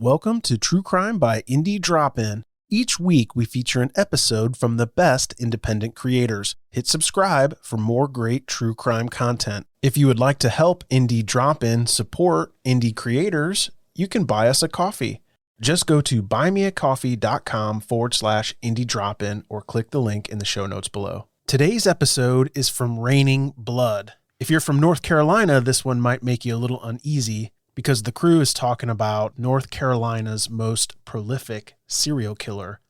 Welcome to True Crime by Indie Drop-In. Each week we feature an episode from the best independent creators. Hit subscribe for more great true crime content. If you would like to help Indie Drop-In support indie creators, you can buy us a coffee. Just go to buymeacoffee.com/indie drop-in or click the link in the show notes below. Today's episode is from Raining Blood. If you're from North Carolina, this one might make you a little uneasy because the crew is talking about North Carolina's most prolific serial killer,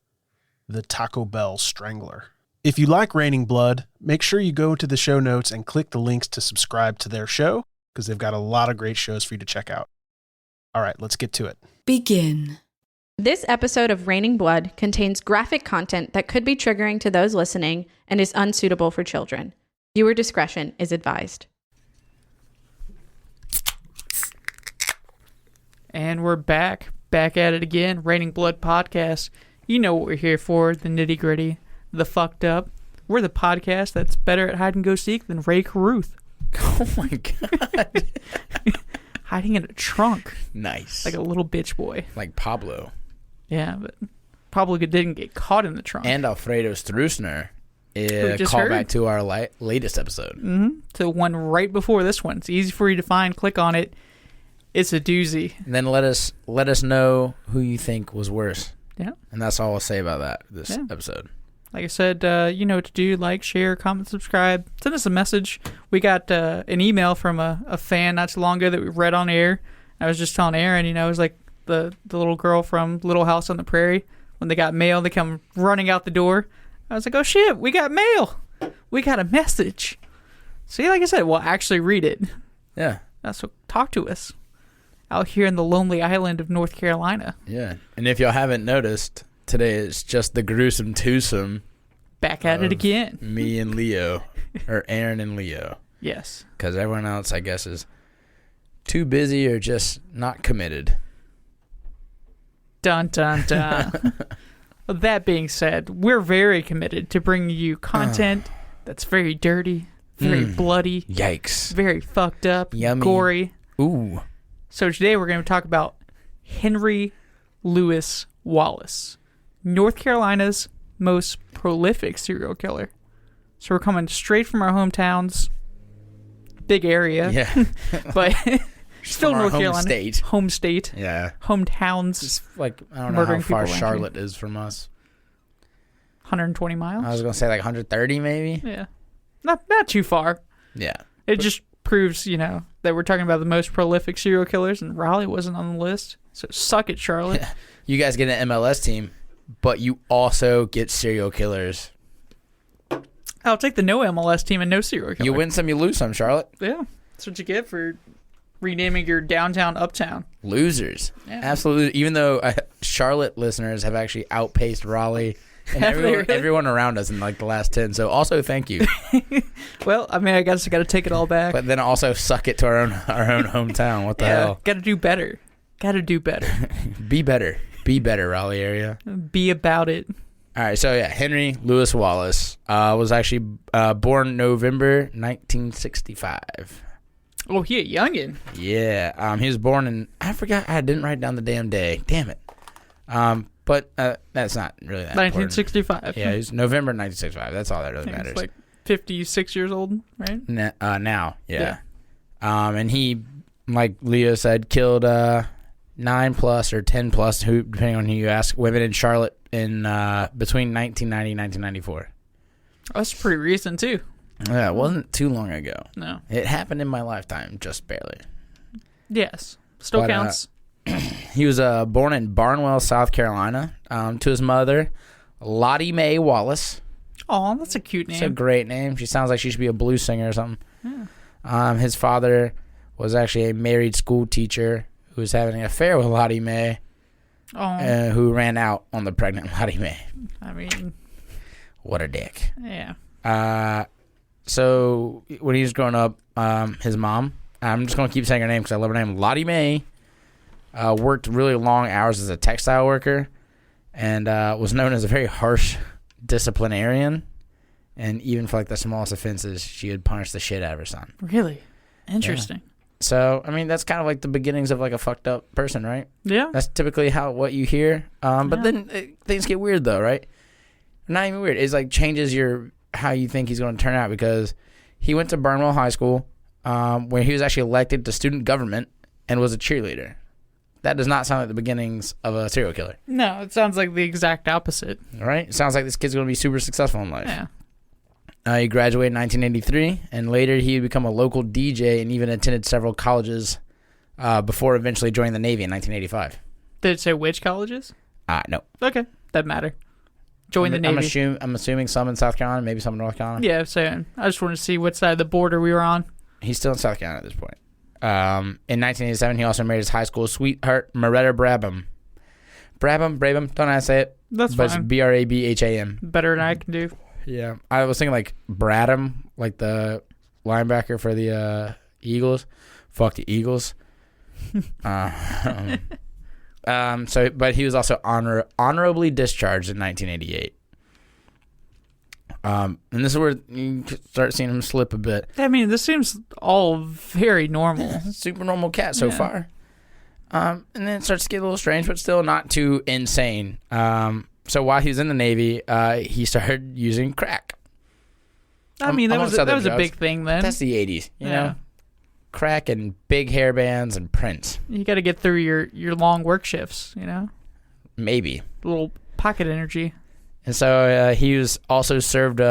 the Taco Bell Strangler. If you like Raining Blood, make sure you go to the show notes and click the links to subscribe to their show because they've got a lot of great shows for you to check out. All right, let's get to it. Begin. This episode of Raining Blood contains graphic content that could be triggering to those listening and is unsuitable for children. Viewer discretion is advised. And we're back at it again. Raining Blood podcast. You know what we're here for, the nitty gritty, the fucked up. We're the podcast that's better at hide and go seek than Ray Caruth. Oh my god. Hiding in a trunk. Nice. Like a little bitch boy. Like Pablo. Yeah, but probably didn't get caught in the trunk. And Alfredo Strusner. Call back to our latest episode. Mm-hmm. To one right before this one. It's easy for you to find. Click on it. It's a doozy. And then let us know who you think was worse. Yeah. And that's all I'll say about that this episode. Like I said, you know what to do. Like, share, comment, subscribe. Send us a message. We got an email from a fan not too long ago that we read on air. I was just telling Aaron, it was like the little girl from Little House on the Prairie. When they got mail, they come running out the door. I was like, oh shit, we got mail. We got a message. See, like I said, we'll actually read it. Yeah. That's what, talk to us. Out here in the lonely island of North Carolina. Yeah. And if y'all haven't noticed, today is just the Gruesome Twosome. Back at it again. Me and Leo. Or Aaron and Leo. Yes. Because everyone else, I guess, is too busy or just not committed. Dun, dun, dun. That being said, we're very committed to bringing you content that's very dirty, very bloody. Yikes. Very fucked up. Yummy. Gory. Ooh. So today we're going to talk about Henry Louis Wallace, North Carolina's most prolific serial killer. So we're coming straight from our hometowns, big area, Yeah. but still North Carolina. Home state. Yeah. Hometowns. It's like, I don't know how far Charlotte is from us. 120 miles? I was going to say like 130 maybe. Yeah. Not too far. Yeah. It just proves, that we're talking about the most prolific serial killers, and Raleigh wasn't on the list. So suck it, Charlotte. Yeah. You guys get an MLS team, but you also get serial killers. I'll take the no MLS team and no serial killer. You win some, you lose some, Charlotte. Yeah. That's what you get for renaming your downtown uptown. Losers. Yeah. Absolutely. Even though Charlotte listeners have actually outpaced Raleigh and everyone around us in like the last 10. So also thank you. Well, I guess I got to take it all back. But then also suck it to our own hometown. What the hell? Got to do better. Be better. Be better, Raleigh area. Be about it. All right. So yeah, Henry Louis Wallace was actually born November 1965. Oh, he a youngin'. Yeah. He was born in, I forgot, I didn't write down the damn day. Damn it. But that's not really that 1965. important. Yeah, he's November 1965. That's all that really matters. He's like 56 years old, right? Now, yeah. And he, like Leo said, killed 9+ or 10+, depending on who you ask, women in Charlotte in between 1990 and 1994. That's pretty recent, too. Yeah, it wasn't too long ago. No. It happened in my lifetime, just barely. Yes. Still counts. He was born in Barnwell, South Carolina, to his mother, Lottie Mae Wallace. Oh, that's a cute name. It's a great name. She sounds like she should be a blues singer or something. Yeah. His father was actually a married school teacher who was having an affair with Lottie Mae, who ran out on the pregnant Lottie Mae. I mean, what a dick. Yeah. So when he was growing up, his mom, I'm just going to keep saying her name because I love her name, Lottie Mae, worked really long hours as a textile worker and was known as a very harsh disciplinarian. And even for like the smallest offenses, she would punish the shit out of her son. Really? Interesting. So, I mean, that's kind of like the beginnings of like a fucked up person, right? Yeah. That's typically what you hear. But then things get weird though, right? Not even weird. It's like changes how you think he's going to turn out, because he went to Barnwell High School where he was actually elected to student government and was a cheerleader. That does not sound like the beginnings of a serial killer. No, it sounds like the exact opposite. Right? It sounds like this kid's going to be super successful in life. Yeah. He graduated in 1983, and later he would become a local DJ and even attended several colleges before eventually joining the Navy in 1985. Did it say which colleges? No. Okay, doesn't matter. Join the Navy. I'm assuming some in South Carolina, maybe some in North Carolina. Yeah, so I just wanted to see what side of the border we were on. He's still in South Carolina at this point. In 1987, he also married his high school sweetheart, Moretta Brabham. Brabham, don't know how to say it. That's but fine. It's Brabham. Better than I can do. Yeah. I was thinking like Bradham, like the linebacker for the Eagles. Fuck the Eagles. But he was also honorably discharged in 1988. And this is where you start seeing him slip a bit. I mean, this seems all very normal. Super normal cat so far. And then it starts to get a little strange, but still not too insane. So while he was in the Navy, he started using crack. I mean, that was a big thing then. That's the 80s, you know? Crack and big hair bands and prints. You got to get through your long work shifts, you know? Maybe. A little pocket energy. And so he was also served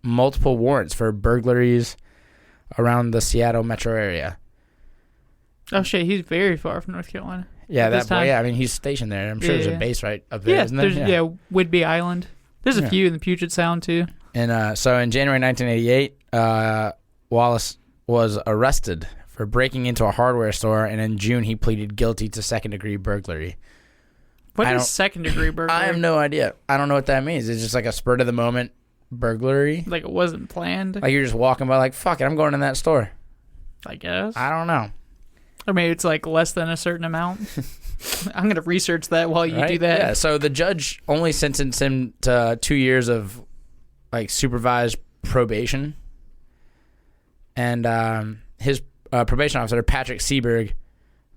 multiple warrants for burglaries around the Seattle metro area. Oh, shit, he's very far from North Carolina. Yeah, I mean, he's stationed there. I'm sure there's a base right up there, isn't there? Yeah, Whidbey Island. There's a few in the Puget Sound, too. And so in January 1988, Wallace was arrested for breaking into a hardware store, and in June he pleaded guilty to second-degree burglary. What is second-degree burglary? I have no idea. I don't know what that means. It's just like a spur-of-the-moment burglary. Like it wasn't planned? Like you're just walking by like, fuck it, I'm going in that store. I guess. I don't know. Or maybe it's like less than a certain amount. I'm going to research that while you do that. Yeah, so the judge only sentenced him to 2 years of like supervised probation. And his probation officer, Patrick Seberg,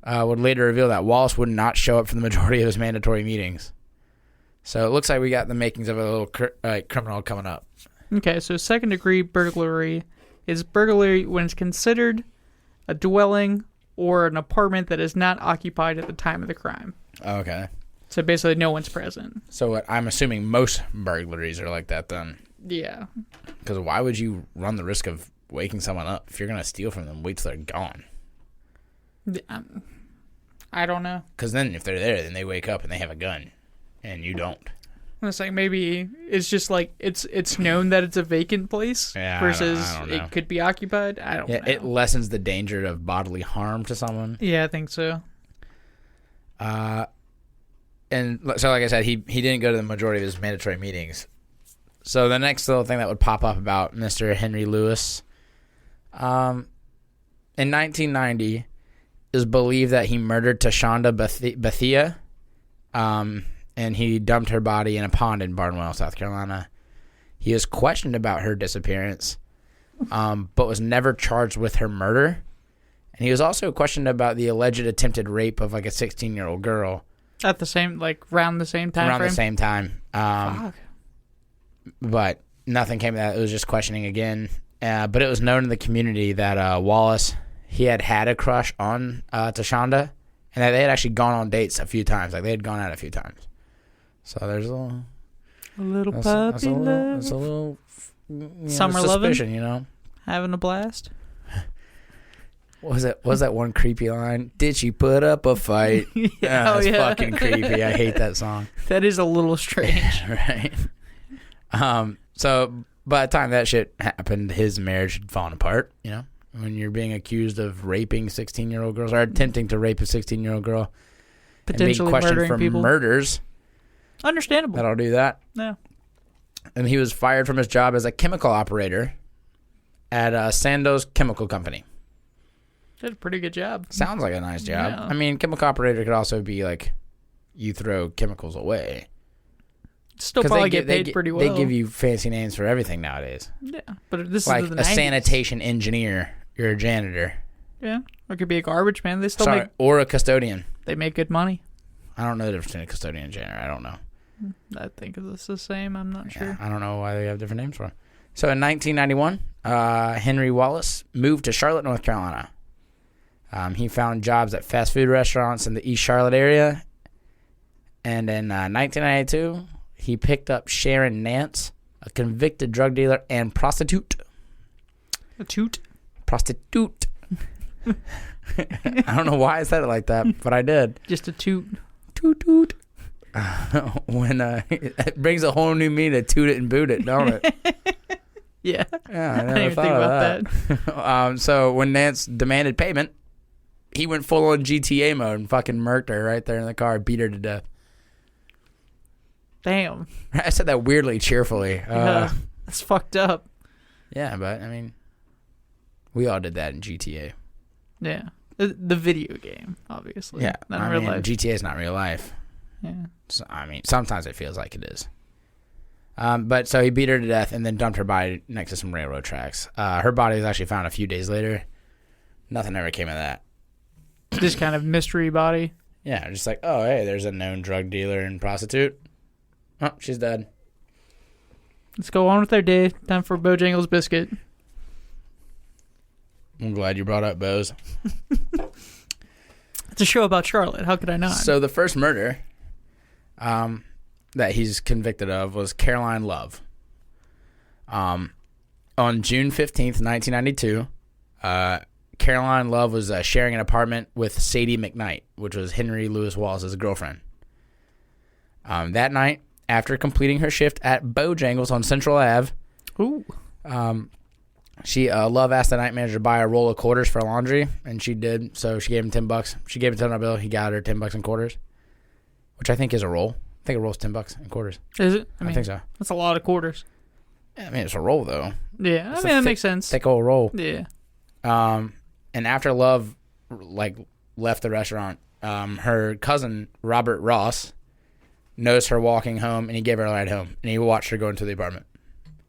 would later reveal that Wallace would not show up for the majority of his mandatory meetings. So it looks like we got the makings of a little criminal coming up. Okay, so second-degree burglary is burglary when it's considered a dwelling or an apartment that is not occupied at the time of the crime. Okay. So basically no one's present. So I'm assuming most burglaries are like that then. Yeah. Because why would you run the risk of waking someone up? If you're going to steal from them, wait till they're gone. I don't know. Because then if they're there, then they wake up and they have a gun. And you don't. It's like maybe it's just like it's known that it's a vacant place versus I don't know. It could be occupied. I don't know. It lessens the danger of bodily harm to someone. Yeah, I think so. And so like I said, he didn't go to the majority of his mandatory meetings. So the next little thing that would pop up about Mr. Henry Louis, in 1990, is believed that he murdered Shauna Bethia, and he dumped her body in a pond in Barnwell, South Carolina. He was questioned about her disappearance, but was never charged with her murder. And he was also questioned about the alleged attempted rape of like a 16-year-old girl. At the same, like around the same time Around frame? the same time. Fuck. But nothing came of that. It was just questioning again. But it was known in the community that Wallace, he had a crush on Shauna, and that they had actually gone on dates a few times. Like they had gone out a few times. So there's a little puppy love. That's a little Summer suspicion, loving? you know. Having a blast. What was that one creepy line? Did she put up a fight? That's fucking creepy. I hate that song. That is a little strange. Right. So by the time that shit happened, his marriage had fallen apart, you know? When you're being accused of raping 16-year-old girls or attempting to rape a 16-year-old girl Potentially and being questioned murdering for people. murders. Understandable. That'll do that. Yeah. And he was fired from his job as a chemical operator at Sandoz Chemical Company. Did a pretty good job. Sounds like a nice job. Yeah. I mean, chemical operator could also be like you throw chemicals away. Still probably get paid pretty well. They give you fancy names for everything nowadays. Yeah, but this like is the a 90s. sanitation engineer. You're a janitor. Yeah. Or it could be a garbage man. They still Sorry, or a custodian. they make good money. I don't know the difference between a custodian and janitor. I don't know. I think it's the same. I'm not Yeah, sure. I don't know why they have different names for them. So in 1991, Henry Wallace moved to Charlotte, North Carolina. He found jobs at fast food restaurants in the East Charlotte area. And in 1992, he picked up Sharon Nance, a convicted drug dealer and prostitute. A toot? Prostitute. I don't know why I said it like that, but I did. Just a toot. Toot toot. When it brings a whole new meaning to toot it and boot it, don't it? Yeah. Yeah, I I never didn't even thought think of about that. So when Nance demanded payment, he went full on GTA mode and fucking murked her right there in the car, beat her to death. Damn. I said that weirdly cheerfully. Yeah. That's fucked up. Yeah, but I mean, we all did that in GTA. Yeah. The video game, obviously. Yeah, Not in I real mean, life. GTA is not real life. Yeah. So, I mean, sometimes it feels like it is. But so he beat her to death and then dumped her body next to some railroad tracks. Her body was actually found a few days later. Nothing ever came of that. This kind of mystery body. Yeah, just like, oh, hey, there's a known drug dealer and prostitute. Oh, she's dead. Let's go on with our day. Time for Bojangles Biscuit. I'm glad you brought up Bo's. It's a show about Charlotte. How could I not? So the first murder that he's convicted of was Caroline Love. On June 15th, 1992, Caroline Love was sharing an apartment with Sadie McKnight, which was Henry Louis Wallace's girlfriend. That night, after completing her shift at Bojangles on Central Ave, Ooh. Love asked the night manager to buy a roll of quarters for laundry, and she did. So she gave him $10. She gave him a $10 bill. He got her $10 in quarters, which I think is a roll. I think a roll's $10 in quarters. Is it? I think so. That's a lot of quarters. I mean, it's a roll though. Yeah, It's I mean, that thick, makes sense. Thick old roll. Yeah. And after Love left the restaurant, her cousin Robert Ross noticed her walking home, and he gave her a ride home, and he watched her go into the apartment.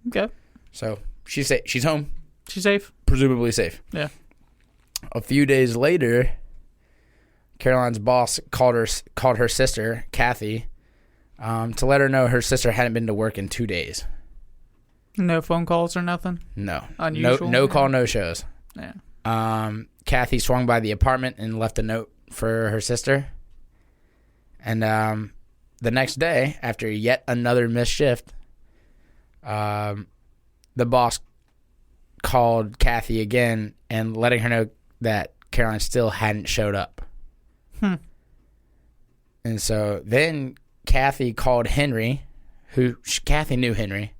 Okay. So she's home, She's safe? presumably safe. Yeah. A few days later, Caroline's boss called her sister Kathy to let her know her sister hadn't been to work in 2 days. No phone calls or nothing? No. Unusual? No call, no shows. Yeah. Kathy swung by the apartment and left a note for her sister. And the next day, after yet another missed shift, the boss called Kathy again and letting her know that Caroline still hadn't showed up. And so then Kathy called Henry, Kathy knew Henry.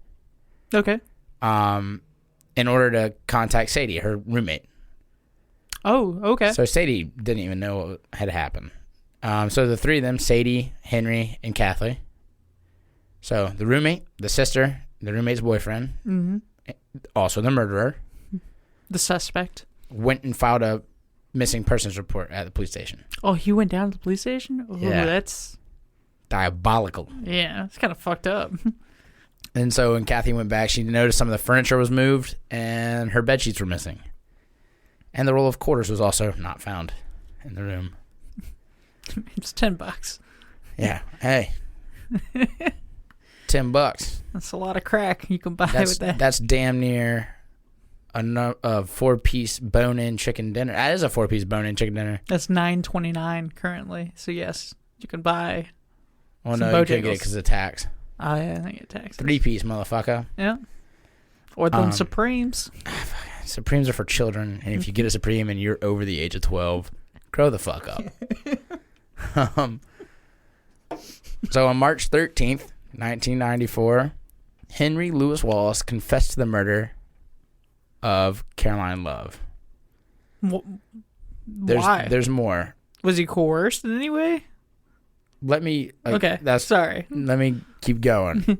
Okay. In order to contact Sadie, her roommate. Oh, okay. So Sadie didn't even know what had happened. So the three of them, Sadie, Henry, and Kathy. So the roommate, the sister, the roommate's boyfriend, also the murderer, the suspect, went and filed a missing persons report at the police station. Oh, he went down to the police station? Oh, Yeah. That's... Diabolical. Yeah, it's kind of fucked up. And so when Kathy went back, she noticed some of the furniture was moved and her bed sheets were missing. And the roll of quarters was also not found in the room. It's $10. Yeah. Hey. $10. That's a lot of crack you can buy with that. That's damn near a 4-piece bone-in chicken dinner. That is a 4-piece bone-in chicken dinner. That's $9.29 currently. So yes, you can buy. Well, some no, you can't get Bojangles. it because of tax. Oh yeah, I think it taxes. 3-piece, motherfucker. Yeah. Or them Supremes. Supremes are for children, and if you get a Supreme and you're over the age of 12, grow the fuck up. So on March 13th, 1994, Henry Louis Wallace confessed to the murder of Caroline Love. Why? There's more. Was he coerced in any way? Let me... Okay, sorry. Let me keep going.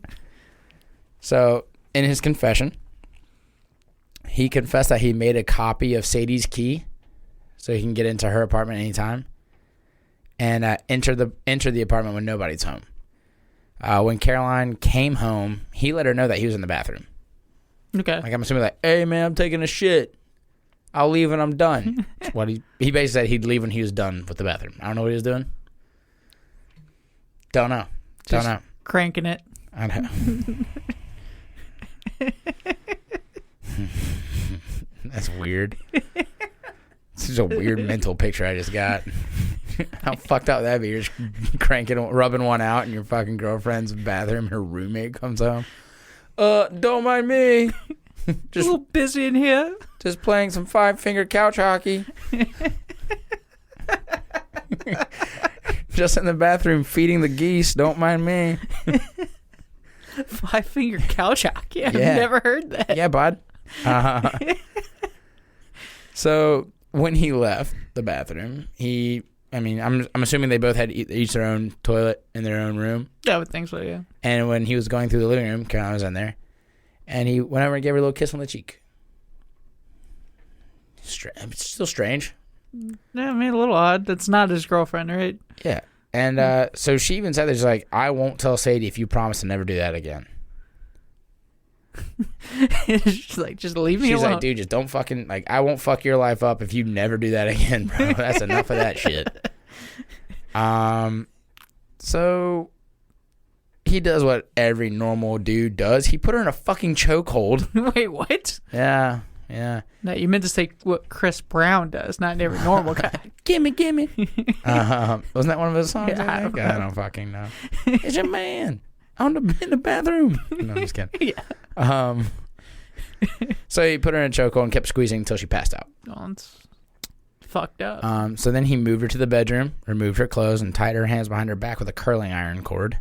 So, in his confession, he confessed that he made a copy of Sadie's key so he can get into her apartment anytime and enter the apartment when nobody's home. When Caroline came home, he let her know that he was in the bathroom. Okay. Like, I'm assuming, like, hey, man, I'm taking a shit. I'll leave when I'm done. That's what he basically said he'd leave when he was done with the bathroom. I don't know what he was doing. Don't know. Don't know. Cranking it. I know. That's weird. This is a weird mental picture I just got. How fucked up that be? You're just rubbing one out in your fucking girlfriend's bathroom. Her roommate comes home. Don't mind me. Just a little busy in here. Just playing some 5-finger couch hockey. Just in the bathroom feeding the geese. Don't mind me. 5-finger couch hockey? I've Yeah. never heard that. Yeah, bud. So when he left the bathroom, I'm assuming they both had each their own toilet in their own room. Yeah, I would think so, yeah. And when he was going through the living room, Caroline was in there, and he went over and gave her a little kiss on the cheek. It's still strange. Yeah, I mean, a little odd. That's not his girlfriend, right? Yeah. And so she even said that, she's like, I won't tell Sadie if you promise to never do that again. She's like, just leave me She's alone. like, dude, just don't fucking, like, I won't fuck your life up if you never do that again, bro. That's enough of that shit. So he does what every normal dude does. He put her in a fucking chokehold. Wait, what? Yeah. No, you meant to say what Chris Brown does, not every normal guy. Gimme. Wasn't that one of his songs? Yeah, I don't fucking know. It's your man in the bathroom. No, I'm just kidding. Yeah. So he put her in a chokehold and kept squeezing until she passed out. Oh, it's fucked up. So then he moved her to the bedroom, removed her clothes, and tied her hands behind her back with a curling iron cord.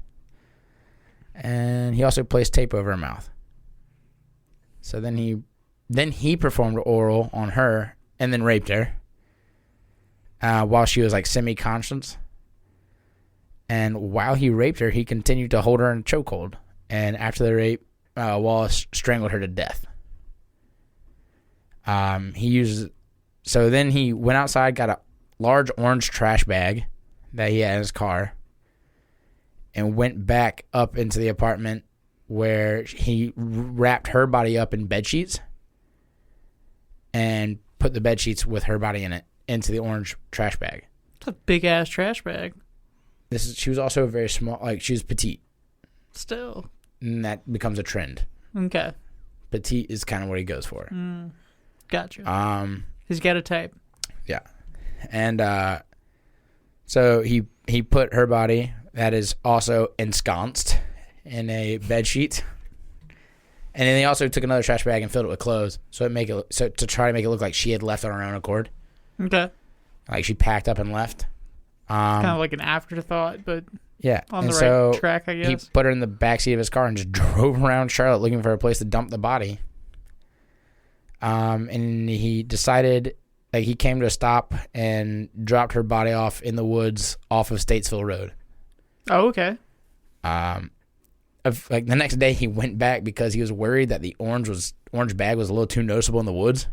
And he also placed tape over her mouth. So then he performed oral on her and then raped her while she was like semi-conscious. And while he raped her, he continued to hold her in a chokehold. And after the rape, Wallace strangled her to death. So then he went outside, got a large orange trash bag that he had in his car, and went back up into the apartment where he wrapped her body up in bed sheets and put the bed sheets with her body in it into the orange trash bag. It's a big ass trash bag. She was also very small, like she was petite. Still. And that becomes a trend. Okay. Petite is kind of what he goes for. Gotcha. He's got a type. Yeah. And so he put her body, that is also ensconced, in a bed sheet. And then he also took another trash bag and filled it with clothes, so to try to make it look like she had left on her own accord. Okay. Like she packed up and left. Kind of like an afterthought, but yeah. on the right track, I guess. He put her in the backseat of his car and just drove around Charlotte looking for a place to dump the body. And he decided, like, he came to a stop and dropped her body off in the woods off of Statesville Road. Oh, okay. Like the next day, he went back because he was worried that the orange bag was a little too noticeable in the woods.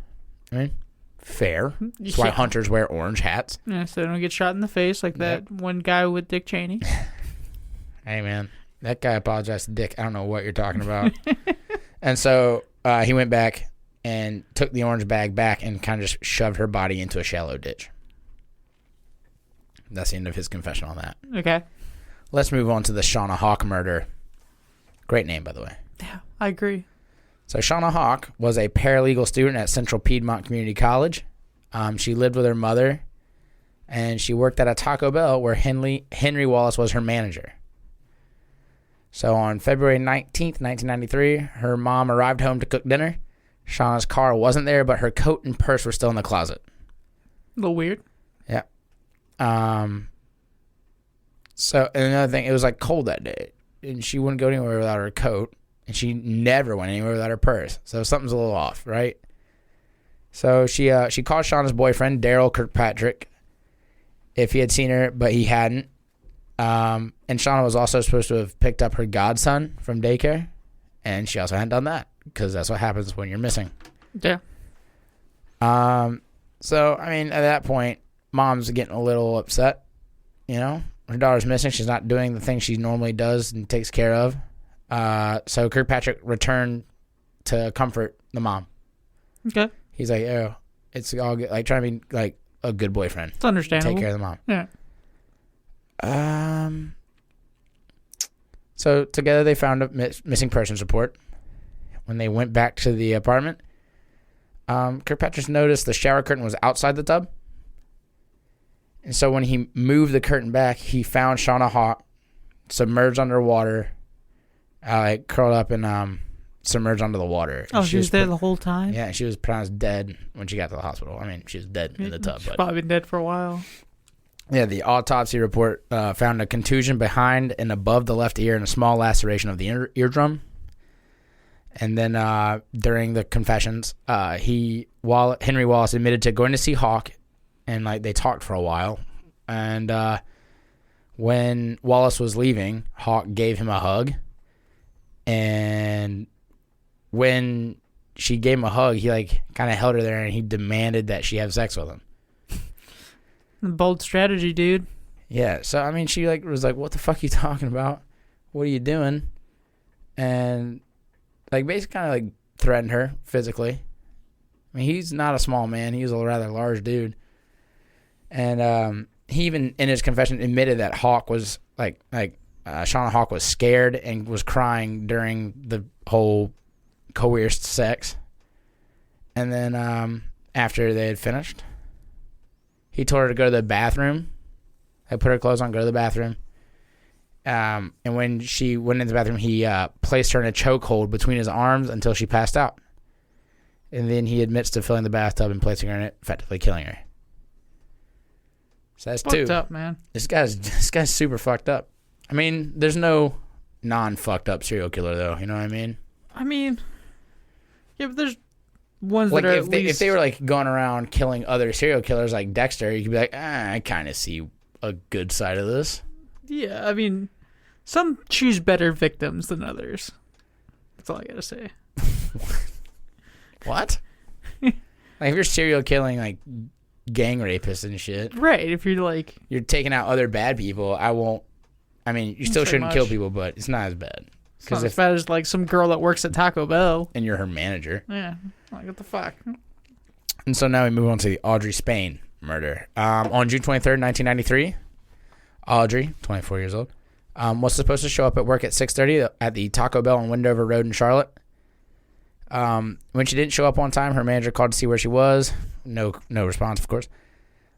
I mean, fair. That's why hunters wear orange hats. Yeah, so they don't get shot in the face like that one guy with Dick Cheney. Hey, man, that guy apologized to Dick. I don't know what you're talking about. And so he went back and took the orange bag back and kind of just shoved her body into a shallow ditch. That's the end of his confession on that. Okay. Let's move on to the Shauna Hawk murder. Great name, by the way. Yeah, I agree. So Shauna Hawk was a paralegal student at Central Piedmont Community College. She lived with her mother, and she worked at a Taco Bell where Henry Wallace was her manager. So on February 19th, 1993, her mom arrived home to cook dinner. Shauna's car wasn't there, but her coat and purse were still in the closet. A little weird. Yeah. So, and another thing, it was like cold that day, and she wouldn't go anywhere without her coat, and she never went anywhere without her purse. So something's a little off, right? So she called Shauna's boyfriend, Daryl Kirkpatrick, if he had seen her, but he hadn't. And Shauna was also supposed to have picked up her godson from daycare, and she also hadn't done that because that's what happens when you're missing. Yeah. So, I mean, at that point, mom's getting a little upset, you know? Her daughter's missing. She's not doing the thing she normally does and takes care of. So Kirkpatrick returned to comfort the mom. Okay. He's like, oh, It's all good. Like, trying to be, like, a good boyfriend. It's understandable. Take care of the mom. Yeah. So, together they found a missing persons report. When they went back to the apartment, Kirkpatrick noticed the shower curtain was outside the tub. And so when he moved the curtain back, he found Shauna Hawk submerged underwater, curled up and submerged under the water. Oh, she was there the whole time? Yeah, she was pronounced dead when she got to the hospital. I mean, she was dead in the tub. She's probably been dead for a while. Yeah, the autopsy report found a contusion behind and above the left ear and a small laceration of the eardrum. And then during the confessions, Henry Wallace admitted to going to see Hawk, and like they talked for a while. And when Wallace was leaving, Hawk gave him a hug. And when she gave him a hug, he like kind of held her there, and he demanded that she have sex with him. Bold strategy, dude. Yeah. So I mean, she like was like, "What the fuck are you talking about? What are you doing?" And like basically kind of like threatened her physically. I mean, he's not a small man. He's a rather large dude. And he even in his confession admitted that Hawk was Shauna Hawk was scared and was crying during the whole coerced sex. And then after they had finished, he told her to go to the bathroom. I put her clothes on, go to the bathroom. And when she went into the bathroom, he placed her in a chokehold between his arms until she passed out. And then he admits to filling the bathtub and placing her in it, effectively killing her. So that's fucked up, man. This guy's super fucked up. I mean, there's no non-fucked up serial killer, though. You know what I mean? I mean, yeah, but there's ones like that are if they were like going around killing other serial killers like Dexter, you could be like, I kind of see a good side of this. Yeah, I mean, some choose better victims than others. That's all I gotta say. What? Like if you're serial killing like gang rapists and shit, right? If you're like you're taking out other bad people, I mean, you still shouldn't kill people, but it's not as bad. It's not as bad as like some girl that works at Taco Bell and you're her manager. Yeah, like what the fuck. And so now we move on to the Audrey Spain murder. On June 23rd, 1993, Audrey, 24 years old, was supposed to show up at work at 6:30 at the Taco Bell on Wendover Road in Charlotte. When she didn't show up on time, her manager called to see where she was. No response, of course.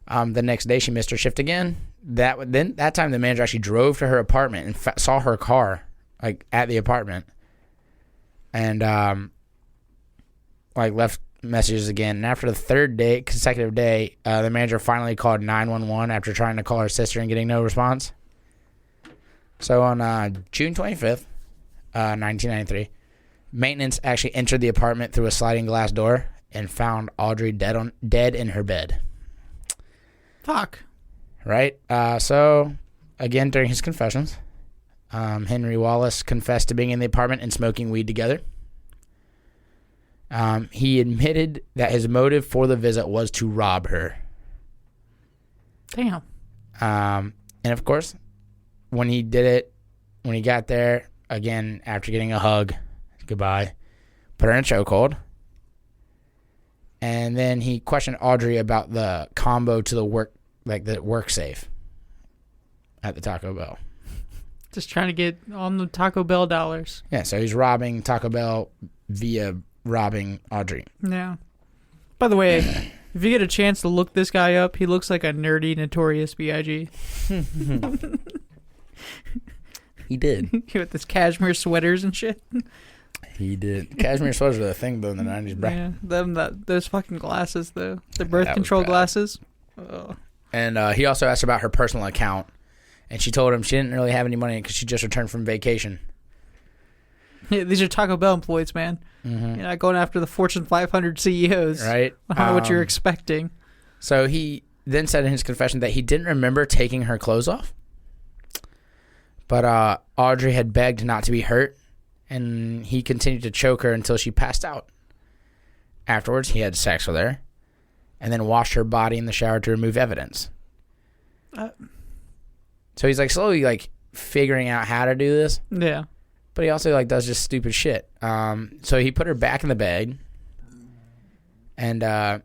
The next day, she missed her shift again. That time, the manager actually drove to her apartment and saw her car like at the apartment, and like left messages again. And after the third consecutive day, the manager finally called 911 after trying to call her sister and getting no response. So on June 25th, 1993, maintenance actually entered the apartment through a sliding glass door and found Audrey dead in her bed. Fuck. Right? So, again, during his confessions, Henry Wallace confessed to being in the apartment and smoking weed together. He admitted that his motive for the visit was to rob her. Damn. And, of course, when he did it, when he got there, again, after getting a hug, goodbye, put her in a chokehold. And then he questioned Audrey about the combo to the work safe at the Taco Bell. Just trying to get on the Taco Bell dollars. Yeah, so he's robbing Taco Bell via robbing Audrey. Yeah. By the way, if you get a chance to look this guy up, he looks like a nerdy Notorious B.I.G. He did. With his cashmere sweaters and shit. He did. Cashmere sweaters were a thing, though, in the 90s, bro. Yeah, those fucking glasses, though. The birth control glasses. Oh. And he also asked about her personal account. And she told him she didn't really have any money because she just returned from vacation. Yeah, these are Taco Bell employees, man. Mm-hmm. You're not going after the Fortune 500 CEOs. Right. I don't know what you're expecting. So he then said in his confession that he didn't remember taking her clothes off. But Audrey had begged not to be hurt. And he continued to choke her until she passed out. Afterwards, he had sex with her. And then washed her body in the shower to remove evidence. So he's like slowly like figuring out how to do this. Yeah. But he also like does just stupid shit. So he put her back in the bed. And I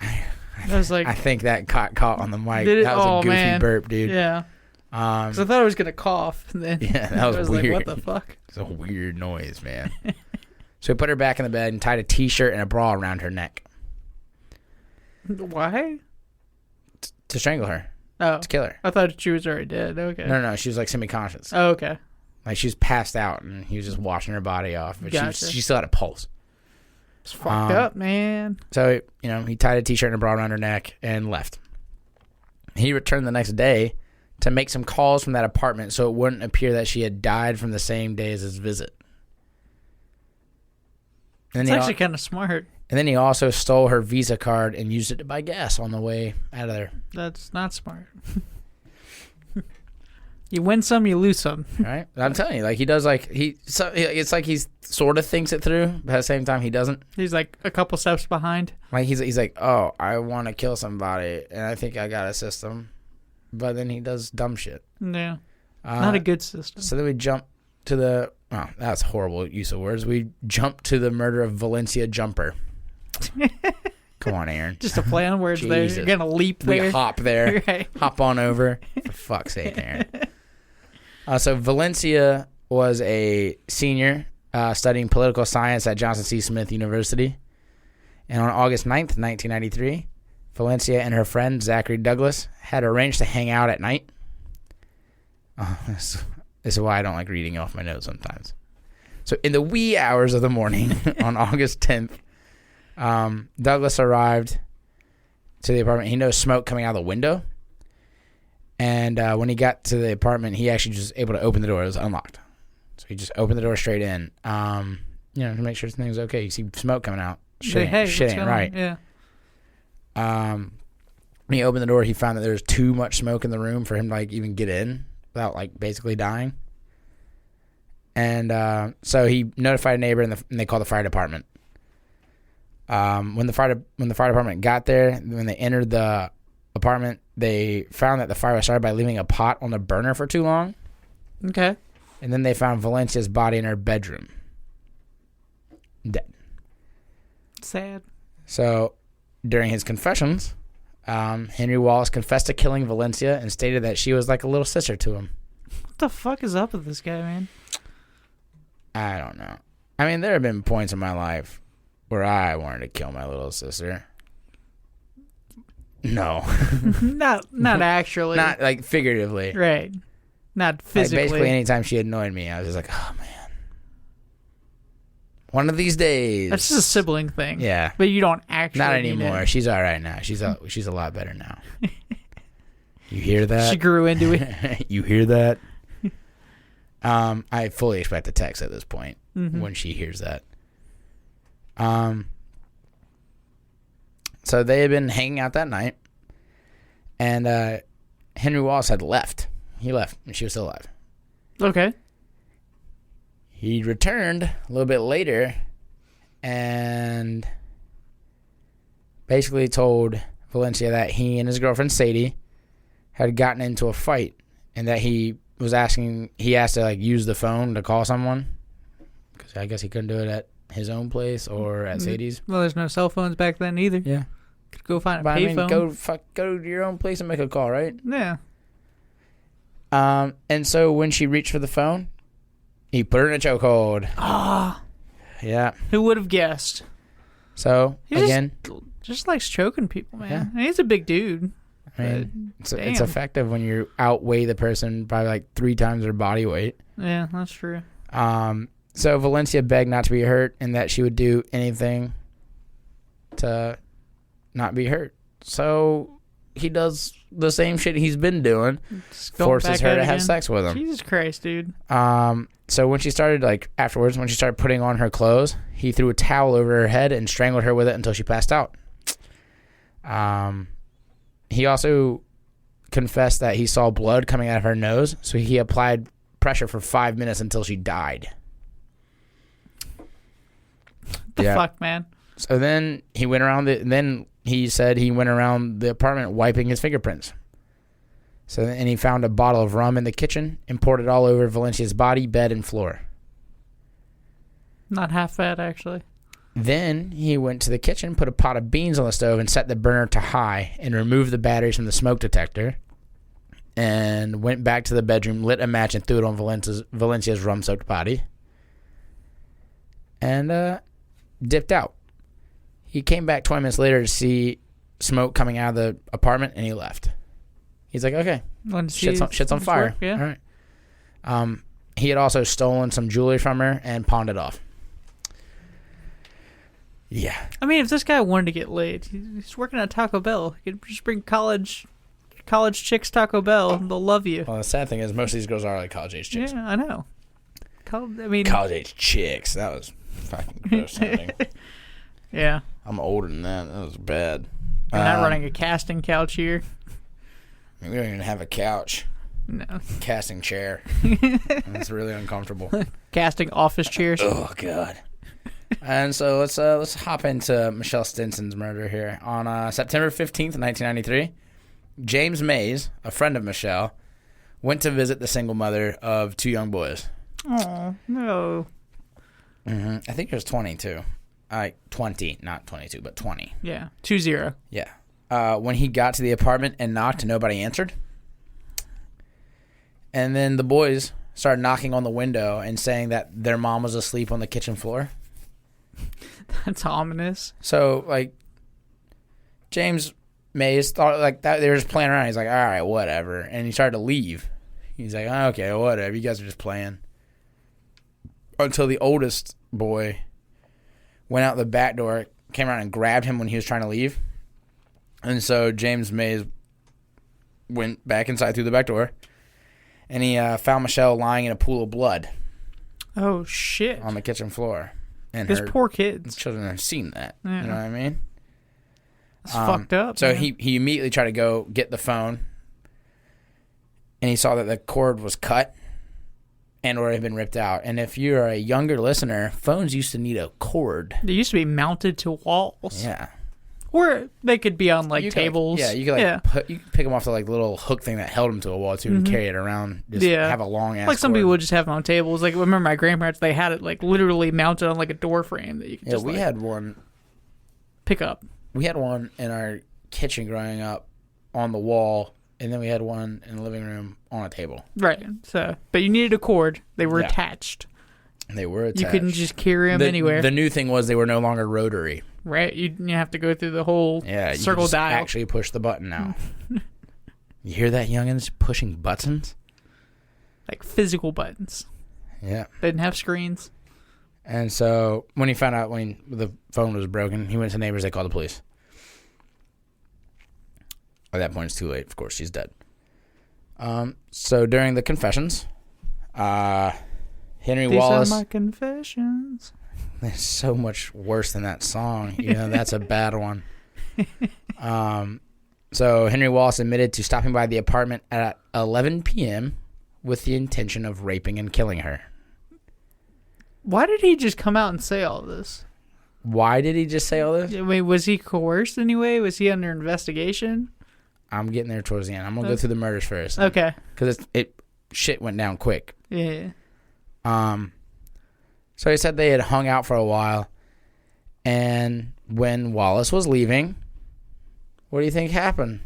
I was like, I think that caught on the mic. Did it? That was a goofy man. burp, dude. Yeah. Because I thought I was gonna cough, and then Yeah, that I was was weird. like, what the fuck? It's a weird noise, man. So he put her back in the bed and tied a T-shirt and a bra around her neck Why? to strangle her, Oh, to kill her. I thought she was already dead. Okay. No, she was like semi-conscious. Oh, okay. Like she was passed out, and he was just washing her body off, but Gotcha. she still had a pulse. It's fucked up, man. So he tied a T-shirt and a bra around her neck and left. He returned the next day to make some calls from that apartment, so it wouldn't appear that she had died from the same day as his visit. And It's actually kind of smart. And then he also stole her Visa card and used it to buy gas on the way out of there. That's not smart. You win some, you lose some. Right? I'm telling you, like he does, like it's like he's sort of thinks it through, but at the same time he doesn't. He's like a couple steps behind. Like he's like, oh, I want to kill somebody, and I think I got a system, but then he does dumb shit. Yeah, not a good system. So then we jump to the. Oh, that's a horrible use of words. We jump to the murder of Valencia Jumper. Come on, Aaron. Just a play on words there. Jesus. You're gonna leap there. We hop there. Right. Hop on over. For fuck's sake, Aaron. So Valencia was a senior studying political science at Johnson C. Smith University. And on August 9th, 1993, Valencia and her friend, Zachary Douglas, had arranged to hang out at night. This is why I don't like reading off my notes sometimes. So in the wee hours of the morning on August 10th, Douglas arrived to the apartment. He noticed smoke coming out of the window. And when he got to the apartment, he actually just able to open the door. It was unlocked. So he just opened the door straight in, to make sure everything's okay. You see smoke coming out. Shit ain't right. Yeah. When he opened the door, he found that there was too much smoke in the room for him to, like, even get in without, like, basically dying. And so he notified a neighbor, and they called the fire department. When the fire department got there, when they entered the apartment, they found that the fire was started by leaving a pot on the burner for too long. Okay. And then they found Valencia's body in her bedroom, dead. Sad. So during his confessions, Henry Wallace confessed to killing Valencia and stated that she was like a little sister to him. What the fuck is up with this guy, man? I don't know. I mean, there have been points in my life where I wanted to kill my little sister. No. not actually. Not like figuratively. Right. Not physically. Like basically, anytime she annoyed me, I was just like, oh man. One of these days. That's just a sibling thing. Yeah. But you don't actually. Not anymore. She's all right now. She's a lot better now. You hear that? She grew into it. You hear that? I fully expect a text at this point when she hears that. So they had been hanging out that night, and Henry Wallace had left. He left, and she was still alive. Okay. He returned a little bit later and basically told Valencia that he and his girlfriend Sadie had gotten into a fight, and that he asked to like use the phone to call someone, because I guess he couldn't do it at his own place or at Sadie's. Well, there's no cell phones back then either. Yeah. Could go find a But payphone. Go to your own place and make a call, right? Yeah. And so when she reached for the phone, he put her in a chokehold. Ah. Yeah. Who would have guessed? So again, just likes choking people, man. Yeah. He's a big dude. I mean, it's effective when you outweigh the person by like 3 times their body weight. Yeah, that's true. So Valencia begged not to be hurt and that she would do anything to not be hurt. So he does the same shit he's been doing, forces her to have sex with him. Jesus Christ, dude. So when she started, like, afterwards, when she started putting on her clothes, he threw a towel over her head and strangled her with it until she passed out. He also confessed that he saw blood coming out of her nose, so he applied pressure for 5 minutes until she died. The fuck, man? So then he went around he said he went around the apartment wiping his fingerprints. And he found a bottle of rum in the kitchen and poured it all over Valencia's body, bed, and floor. Not half bad, actually. Then he went to the kitchen, put a pot of beans on the stove, and set the burner to high, and removed the batteries from the smoke detector, and went back to the bedroom, lit a match, and threw it on Valencia's rum-soaked body, and dipped out. He came back 20 minutes later to see smoke coming out of the apartment, and he left. He's like, okay, shit's on fire. Work, yeah. All right. He had also stolen some jewelry from her and pawned it off. Yeah. I mean, if this guy wanted to get laid, he's working at Taco Bell. He could just bring college chicks Taco Bell. They'll love you. Well, the sad thing is most of these girls are like college-age chicks. Yeah, I know. College-age chicks. That was fucking gross sounding. Yeah. I'm older than that. That was bad. You're not running a casting couch here. We don't even have a couch. No. Casting chair. That's really uncomfortable. Casting office chairs. Oh, God. And so let's hop into Michelle Stinson's murder here. On September 15th, 1993, James Mays, a friend of Michelle, went to visit the single mother of 2 young boys. Oh, no. I think he was 22. 20, not 22, but 20. Yeah, 20. Yeah. When he got to the apartment and knocked, nobody answered. And then the boys started knocking on the window and saying that their mom was asleep on the kitchen floor. That's ominous. So, like, James Mays thought, like, that they were just playing around. He's like, all right, whatever. And he started to leave. He's like, okay, whatever. You guys are just playing. Until the oldest boy went out the back door, came around and grabbed him when he was trying to leave. And so James Mays went back inside through the back door. And he found Michelle lying in a pool of blood. Oh, shit. On the kitchen floor. And his poor kids. Children have seen that. Yeah. You know what I mean? It's fucked up. So man. he immediately tried to go get the phone. And he saw that the cord was cut and or had been ripped out. And if you're a younger listener, phones used to need a cord. They used to be mounted to walls. Yeah. Or they could be on like tables. You could you could pick them off the like little hook thing that held them to a wall too and carry it around. Just have a long ass. Like some cord. people would just have them on tables. Like I remember my grandparents, they had it like literally mounted on like a door frame that you could just we had one. Pick up. We had one in our kitchen growing up on the wall, and then we had one in the living room on a table. Right. So, but you needed a cord. They were attached. They were attached. You couldn't just carry them anywhere. The new thing was they were no longer rotary. Right. You have to go through the whole circle dial. Actually push the button now. You hear that, youngins? Pushing buttons? Like physical buttons. Yeah. They didn't have screens. And so when he found out when the phone was broken, he went to neighbors. They called the police. At that point, it's too late. Of course, she's dead. So during the confessions, Henry Wallace. These are my confessions. It's so much worse than that song. You know, that's a bad one. So Henry Wallace admitted to stopping by the apartment at 11 p.m. with the intention of raping and killing her. Why did he just come out and say all this? Why did he just say all this? I mean, was he coerced anyway? Was he under investigation? I'm getting there towards the end. I'm going to go through the murders first. Okay. Because shit went down quick. Yeah. So he said they had hung out for a while, and when Wallace was leaving, what do you think happened?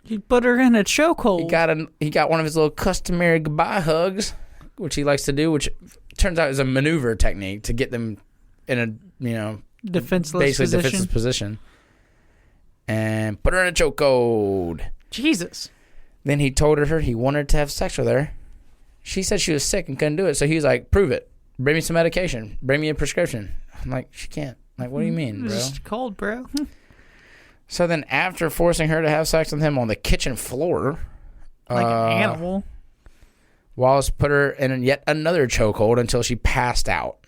He put her in a chokehold. He got one of his little customary goodbye hugs, which he likes to do, which turns out is a maneuver technique to get them in a defenseless position, and put her in a chokehold. Jesus. Then he told her he wanted to have sex with her. She said she was sick and couldn't do it, so he was like, "Prove it. Bring me some medication. Bring me a prescription." I'm like, she can't. Like, what do you mean, bro? It's just cold, bro. So then after forcing her to have sex with him on the kitchen floor, like an animal, Wallace put her in yet another chokehold until she passed out.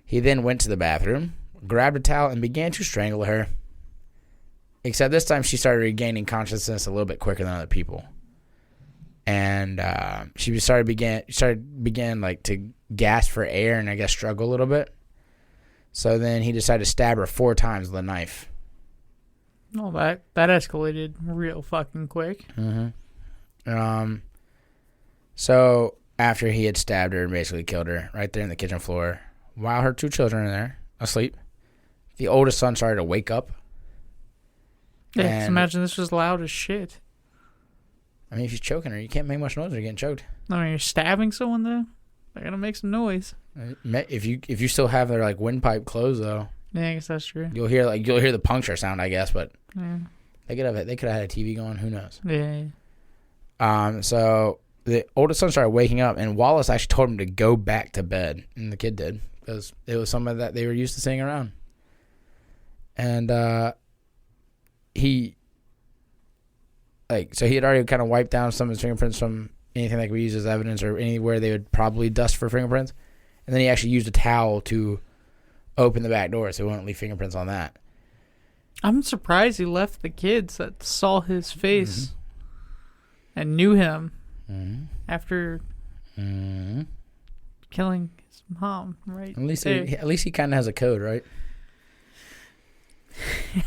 He then went to the bathroom, grabbed a towel, and began to strangle her. Except this time she started regaining consciousness a little bit quicker than other people. And she began like to gasp for air and I guess struggle a little bit. So then he decided to stab her 4 times with a knife. Oh, that escalated real fucking quick. Mm-hmm. So after he had stabbed her and basically killed her right there in the kitchen floor, while her 2 children are there, asleep. The oldest son started to wake up. Yeah, just imagine this was loud as shit. I mean, if you're choking her, you can't make much noise when you're getting choked. I mean, you're stabbing someone though. They're gonna make some noise. If you still have their like windpipe closed though, yeah, I guess that's true. you'll hear the puncture sound, I guess. But Yeah. they could have had a TV going. Who knows? Yeah. So the oldest son started waking up, and Wallace actually told him to go back to bed, and the kid did because it was something that they were used to seeing around. And he had already kind of wiped down some of his fingerprints from anything that could be used as evidence or anywhere they would probably dust for fingerprints. And then he actually used a towel to open the back door so he wouldn't leave fingerprints on that. I'm surprised he left the kids that saw his face and knew him after killing his mom. Right? At least he kind of has a code, right?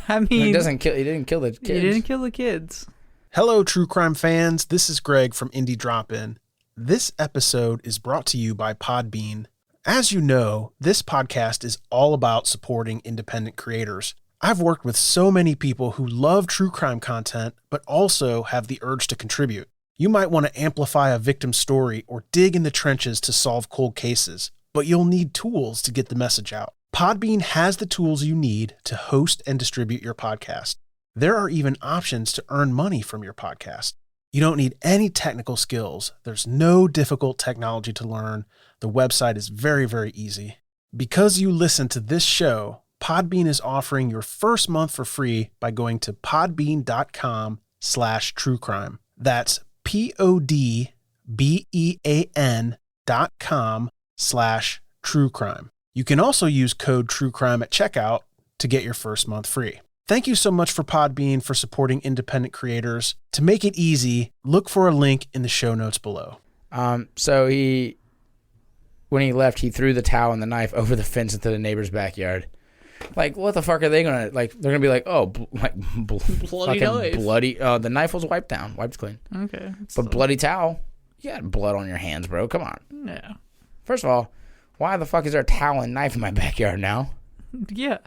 I mean, he didn't kill the kids. He didn't kill the kids. Hello, true crime fans. This is Greg from Indie Drop-In. This episode is brought to you by Podbean. As you know, this podcast is all about supporting independent creators. I've worked with so many people who love true crime content, but also have the urge to contribute. You might want to amplify a victim's story or dig in the trenches to solve cold cases, but you'll need tools to get the message out. Podbean has the tools you need to host and distribute your podcast. There are even options to earn money from your podcast. You don't need any technical skills. There's no difficult technology to learn. The website is very, very easy. Because you listen to this show, Podbean is offering your first month for free by going to podbean.com/truecrime. That's podbean.com/truecrime. You can also use code TrueCrime at checkout to get your first month free. Thank you so much for Podbean for supporting independent creators. To make it easy, look for a link in the show notes below. So when he left, he threw the towel and the knife over the fence into the neighbor's backyard. Like, what the fuck are they gonna like? They're gonna be like, oh, bloody knife. Bloody. The knife was wiped clean. Okay, but bloody towel. You got blood on your hands, bro. Come on. Yeah. First of all, why the fuck is there a towel and knife in my backyard now? Yeah.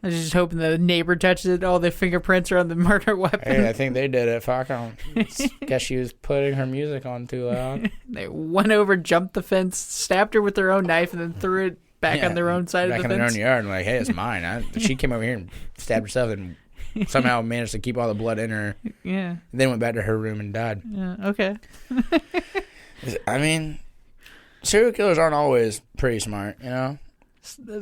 I was just hoping the neighbor touches it. All the fingerprints are on the murder weapon. Hey, I think they did it. Fuck, I don't guess she was putting her music on too loud. They went over, jumped the fence, stabbed her with their own knife, and then threw it back on their own side of the fence. Back in their own yard, and like, hey, it's mine. She came over here and stabbed herself and somehow managed to keep all the blood in her. Yeah. And then went back to her room and died. Yeah, okay. I mean, serial killers aren't always pretty smart, you know?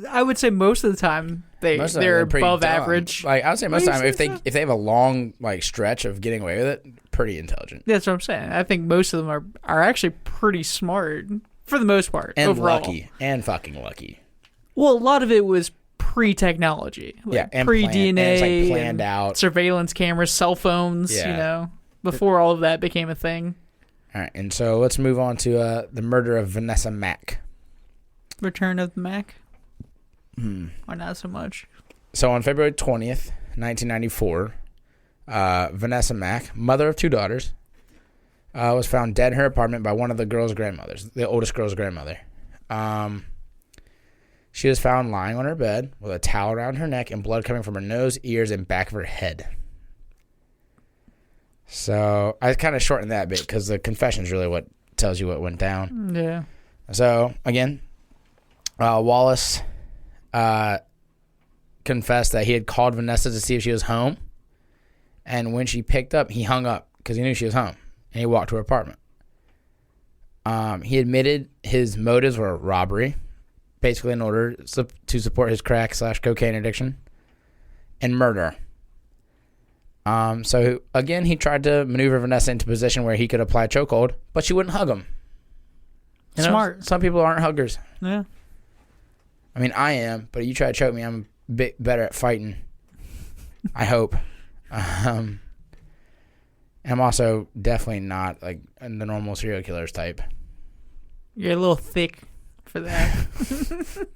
I would say most of the time they're above average. Like, I would say most of the time, if they have a long like stretch of getting away with it, pretty intelligent. That's what I'm saying. I think most of them are actually pretty smart for the most part. And overall. lucky. And fucking lucky. Well, a lot of it was pre-technology. Like and pre-DNA. Like planned out. Surveillance cameras, cell phones, before all of that became a thing. All right, and so let's move on to the murder of Vanessa Mack. Return of the Mack? Or not so much. So on February 20th, 1994, Vanessa Mack, mother of two daughters, was found dead in her apartment by one of the girl's grandmothers, the oldest girl's grandmother. She was found lying on her bed with a towel around her neck and blood coming from her nose, ears, and back of her head. So I kind of shortened that bit because the confession is really what tells you what went down. Yeah. So, again, Wallace confessed that he had called Vanessa to see if she was home. And when she picked up, he hung up because he knew she was home. And he walked to her apartment. He admitted his motives were robbery, basically in order to support his crack/cocaine addiction, and murder. So, again, he tried to maneuver Vanessa into a position where he could apply chokehold, but she wouldn't hug him. Smart. Some people aren't huggers. Yeah. I mean, I am, but you try to choke me, I'm a bit better at fighting. I hope. And I'm also definitely not like the normal serial killers type. You're a little thick for that.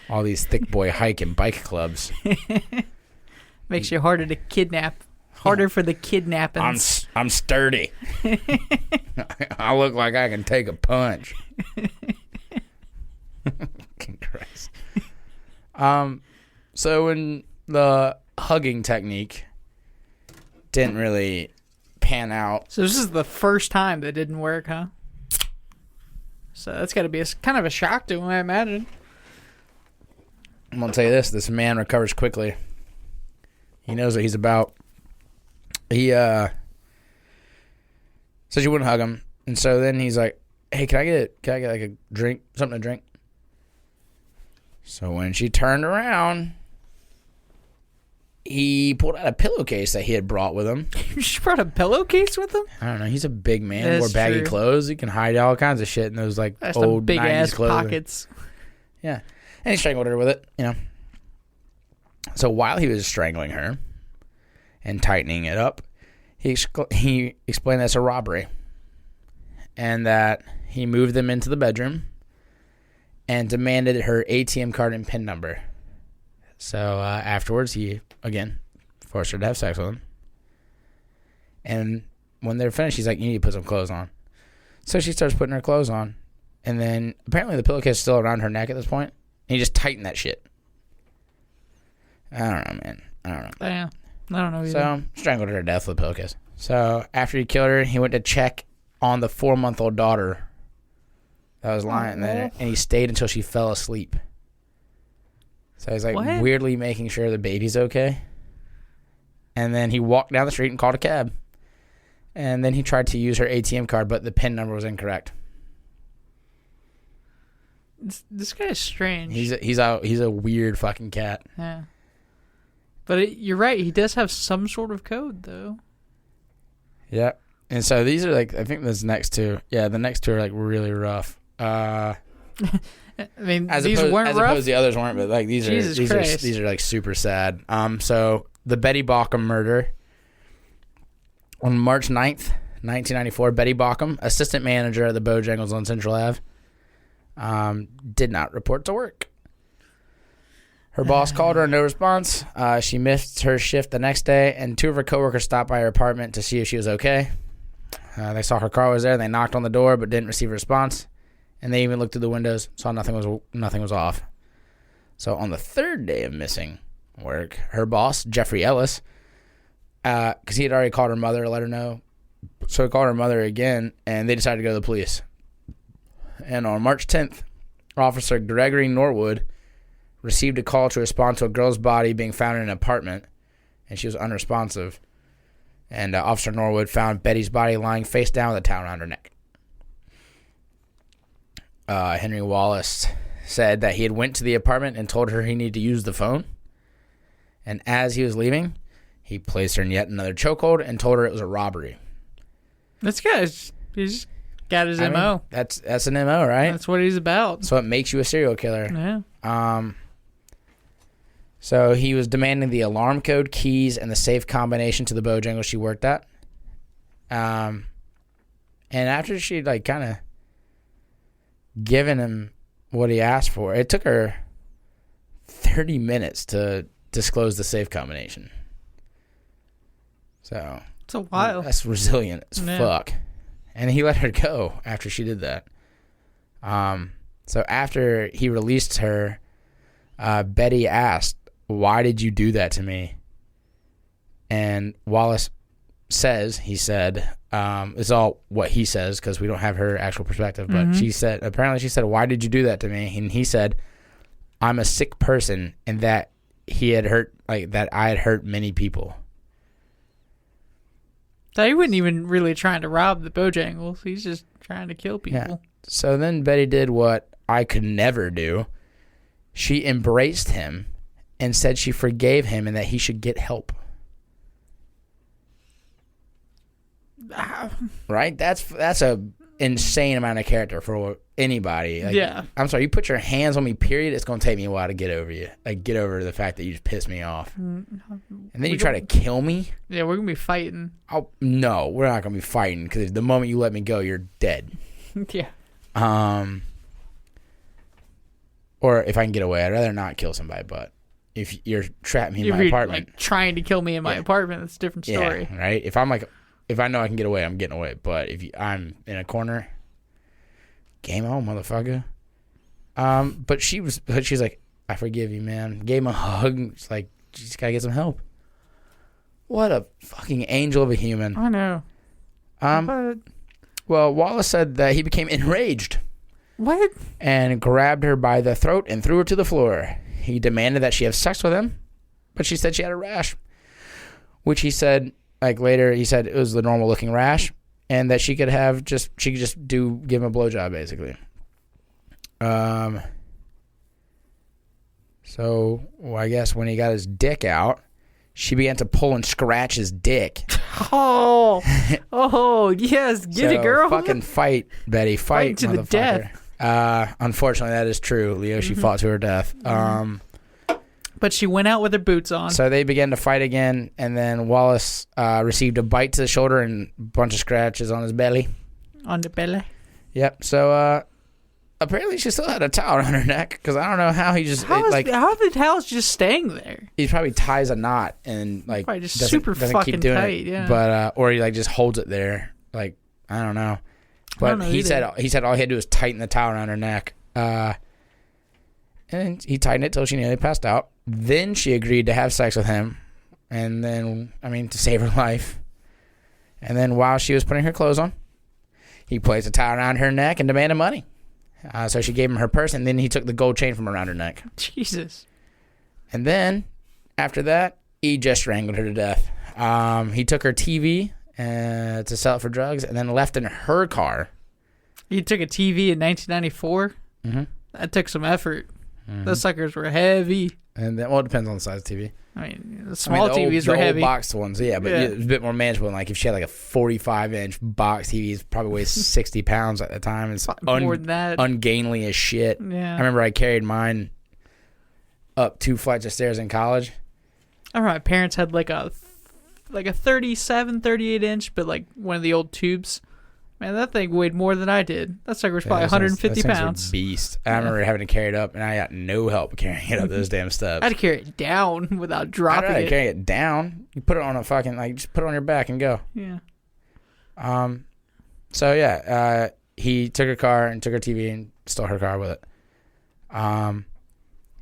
All these thick boy hike and bike clubs. Makes you harder to kidnap. Harder for the kidnappings. I'm sturdy. I look like I can take a punch. So when the hugging technique didn't really pan out. So this is the first time that didn't work, huh? So that's got to be kind of a shock to him, I imagine. I'm going to tell you this man recovers quickly. He knows what he's about. He said you wouldn't hug him. And so then he's like, hey, can I get like a drink, something to drink? So when she turned around, he pulled out a pillowcase that he had brought with him. She brought a pillowcase with him? I don't know. He's a big man. That's Wore baggy true. clothes. He can hide all kinds of shit in those like That's old big 90s ass clothing. pockets. Yeah. And he strangled her with it, you know. So while he was strangling her and tightening it up, he explained that's a robbery. And that he moved them into the bedroom and demanded her ATM card and PIN number. So afterwards, he, again, forced her to have sex with him. And when they're finished, he's like, you need to put some clothes on. So she starts putting her clothes on. And then apparently the pillowcase is still around her neck at this point. And he just tightened that shit. I don't know, man. I don't know. Yeah, I don't know either. So strangled her to death with a pillowcase. So after he killed her, he went to check on the 4-month-old daughter that was lying there. And he stayed until she fell asleep. So he's like What? weirdly making sure the baby's okay. And then he walked down the street and called a cab. And then he tried to use her ATM card, but the PIN number was incorrect. This guy is strange. He's a weird fucking cat. Yeah. But you're right. He does have some sort of code, though. Yeah. And so these are like, I think those next two. Yeah, the next two are like really rough. I mean, As these opposed, weren't as rough. opposed to the others weren't, but like these are like super sad. So the Betty Balkam murder. On March 9th, 1994, Betty Balkam, assistant manager at the Bojangles on Central Ave, did not report to work. Her boss called her, no response. She missed her shift the next day, and 2 of her coworkers stopped by her apartment to see if she was okay. They saw her car was there. They knocked on the door, but didn't receive a response. And they even looked through the windows, saw nothing was off. So on the 3rd day of missing work, her boss, Jeffrey Ellis, because he had already called her mother to let her know, so he called her mother again, and they decided to go to the police. And on March 10th, Officer Gregory Norwood received a call to respond to a girl's body being found in an apartment, and she was unresponsive. And Officer Norwood found Betty's body lying face down with a towel around her neck. Henry Wallace said that he had went to the apartment and told her he needed to use the phone. And as he was leaving, he placed her in yet another chokehold and told her it was a robbery. This guy's he's got his MO. That's an MO, right? That's what he's about. So it makes you a serial killer. Yeah. So he was demanding the alarm code, keys, and the safe combination to the Bojangles she worked at. And after she'd like kind of given him what he asked for, it took her 30 minutes to disclose the safe combination. So It's a while. that's resilient as fuck. And he let her go after she did that. So after he released her, Betty asked, "Why did you do that to me?" And Wallace he said, it's all what he says because we don't have her actual perspective, but she said, "Why did you do that to me?" And he said, "I'm a sick person and that he had hurt, like that I had hurt many people." So he wasn't even really trying to rob the Bojangles. He's just trying to kill people. Yeah. So then Betty did what I could never do. She embraced him and said she forgave him and that he should get help. Right? That's a insane amount of character for anybody. Like, yeah. I'm sorry, you put your hands on me, period, it's going to take me a while to get over you. Like, get over the fact that you just pissed me off. And then you try to kill me? Yeah, we're going to be fighting. Oh, no, we're not going to be fighting because the moment you let me go, you're dead. Yeah. Or if I can get away, I'd rather not kill somebody, but if you're trapping me in my apartment. Like, trying to kill me in my apartment, that's a different story. Yeah, right? If I know I can get away, I'm getting away. But if I'm in a corner, game on, motherfucker. But she's like, I forgive you, man. Gave him a hug. It's like, you just gotta get some help. What a fucking angel of a human. I know. Well, Wallace said that he became enraged. What? And grabbed her by the throat and threw her to the floor. He demanded that she have sex with him, but she said she had a rash, which he said, like later, he said it was the normal looking rash, and that she could give him a blowjob, basically. So I guess when he got his dick out, she began to pull and scratch his dick. Oh, yes, get it, girl. Fucking fight, Betty, fight to the death. Unfortunately, that is true, Leo. She fought to her death. But she went out with her boots on. So they began to fight again, and then Wallace received a bite to the shoulder and a bunch of scratches on his belly. On the belly? Yep. So apparently she still had a towel around her neck, because I don't know how he just... How the towel's just staying there? He probably ties a knot and like probably just doesn't fucking keep doing tight, it. yeah. But or he like just holds it there. Like, I don't know. But he said all he had to do was tighten the towel around her neck. And he tightened it till she nearly passed out. Then she agreed to have sex with him, and then, to save her life. And then while she was putting her clothes on, he placed a towel around her neck and demanded money. So she gave him her purse, and then he took the gold chain from around her neck. Jesus. And then, after that, he just strangled her to death. He took her TV to sell it for drugs, and then left in her car. He took a TV in 1994? Mm-hmm. That took some effort. Mm-hmm. Those suckers were heavy. And then, it depends on the size of the TV. The small TVs were heavy. The old boxed ones, yeah, but it was a bit more manageable. Like if she had like a 45-inch box TV, it probably weighs 60 pounds at the time. It's more than that. Ungainly as shit. Yeah. I remember I carried mine up 2 flights of stairs in college. I remember my parents had like a 37, 38-inch, but like one of the old tubes. Man, that thing weighed more than I did. That sucker was probably 150 pounds. A beast. I remember having to carry it up, and I got no help carrying it up those damn steps. I had to carry it down without dropping it. I had to carry it down. You put it on a fucking, just put it on your back and go. Yeah. So, yeah, he took her car and took her TV and stole her car with it.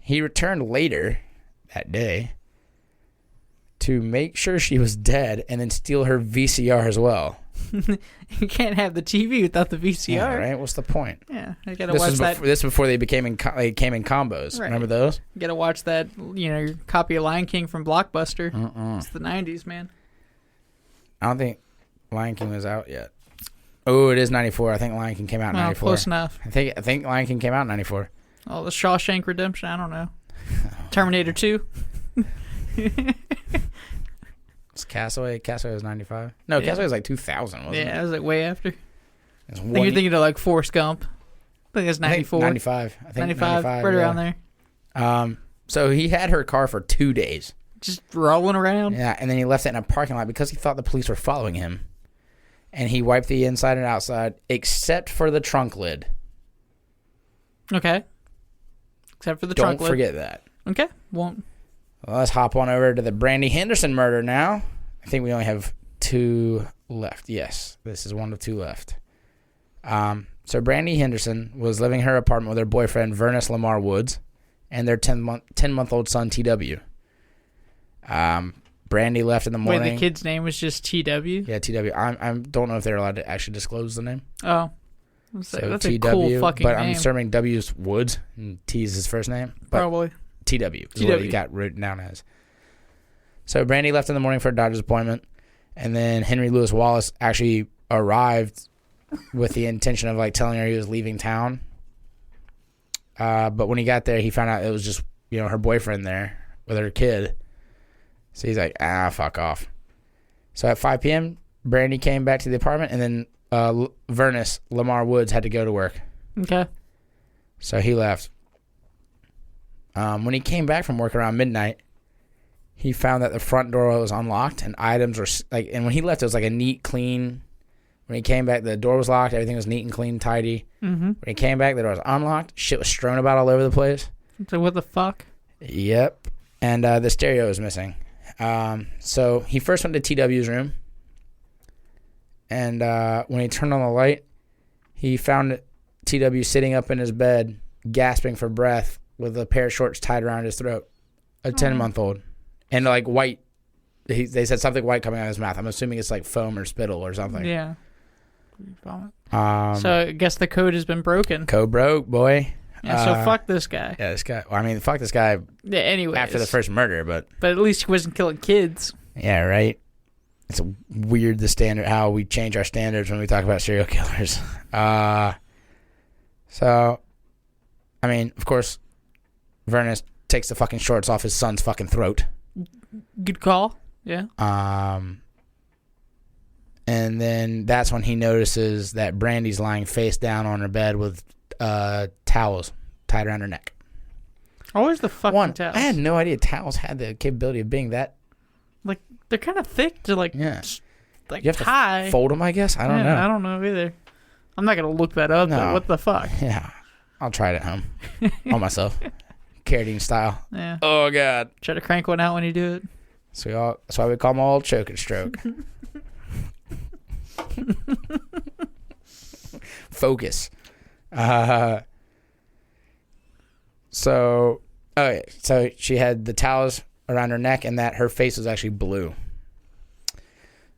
He returned later that day to make sure she was dead and then steal her VCR as well. You can't have the TV without the VCR. Yeah, right? What's the point? Yeah, I gotta watch that. This before they came in combos. Right. Remember those? You gotta watch that, your copy of Lion King from Blockbuster. It's the 90s, man. I don't think Lion King was out yet. Oh, it is 94. I think Lion King came out in 94. Close enough. I think Lion King came out in 94. Oh, the Shawshank Redemption? I don't know. Terminator 2? Castaway was 95. No, Castaway was like 2000, wasn't it? Yeah, it was like way after. I think you're thinking of like Forrest Gump. I think it's 94. 95. I think 95, right around there. So he had her car for 2 days. Just rolling around? Yeah, and then he left it in a parking lot because he thought the police were following him. And he wiped the inside and outside, except for the trunk lid. Okay. Except for the trunk lid. Don't forget that. Okay, won't. Well, let's hop on over to the Brandi Henderson murder now. I think we only have 2 left. Yes, this is 1 of 2 left. So Brandi Henderson was living in her apartment with her boyfriend, Vernis Lamar Woods, and their 10-month-old son, TW. Brandi left in the morning. Wait, the kid's name was just TW? Yeah, TW. I don't know if they're allowed to actually disclose the name. Oh. So that's TW, a cool fucking but name. I'm assuming W's Woods, and T is his first name. But probably. TW is what he got written down as. So Brandi left in the morning for a doctor's appointment, and then Henry Louis Wallace actually arrived with the intention of like telling her he was leaving town. But when he got there, he found out it was just her boyfriend there with her kid. So he's like, fuck off. So at 5 p.m., Brandi came back to the apartment, and then Vernis Lamar Woods had to go to work. Okay. So he left. When he came back from work around midnight, he found that the front door was unlocked and items were and when he left, it was like a neat, clean. When he came back, the door was locked. Everything was neat and clean, tidy. Mm-hmm. When he came back, the door was unlocked. Shit was strewn about all over the place. So what the fuck? Yep. And the stereo was missing. So he first went to TW's room. And when he turned on the light, he found TW sitting up in his bed, gasping for breath, with a pair of shorts tied around his throat. A 10-month-old. And like white. They said something white coming out of his mouth. I'm assuming it's like foam or spittle or something. Yeah. So I guess the code has been broken. Code broke, boy. Yeah, so fuck this guy. Yeah, this guy. Well, I mean, fuck this guy. Yeah, anyways. After the first murder, but at least he wasn't killing kids. Yeah, right. It's weird how we change our standards when we talk about serial killers. So, I mean, of course, Vernis takes the fucking shorts off his son's fucking throat. Good call. Yeah. And then that's when he notices that Brandi's lying face down on her bed with towels tied around her neck. Always the fucking towels. I had no idea towels had the capability of being that. Like, they're kind of thick to, like, like you have tie. To fold them, I guess? I don't know. I don't know either. I'm not going to look that up, though. What the fuck? Yeah. I'll try it at home. On myself. Carradine style. Yeah. Oh, God. Try to crank one out when you do it. So that's why we call them all choke and stroke. Focus. So she had the towels around her neck and that her face was actually blue.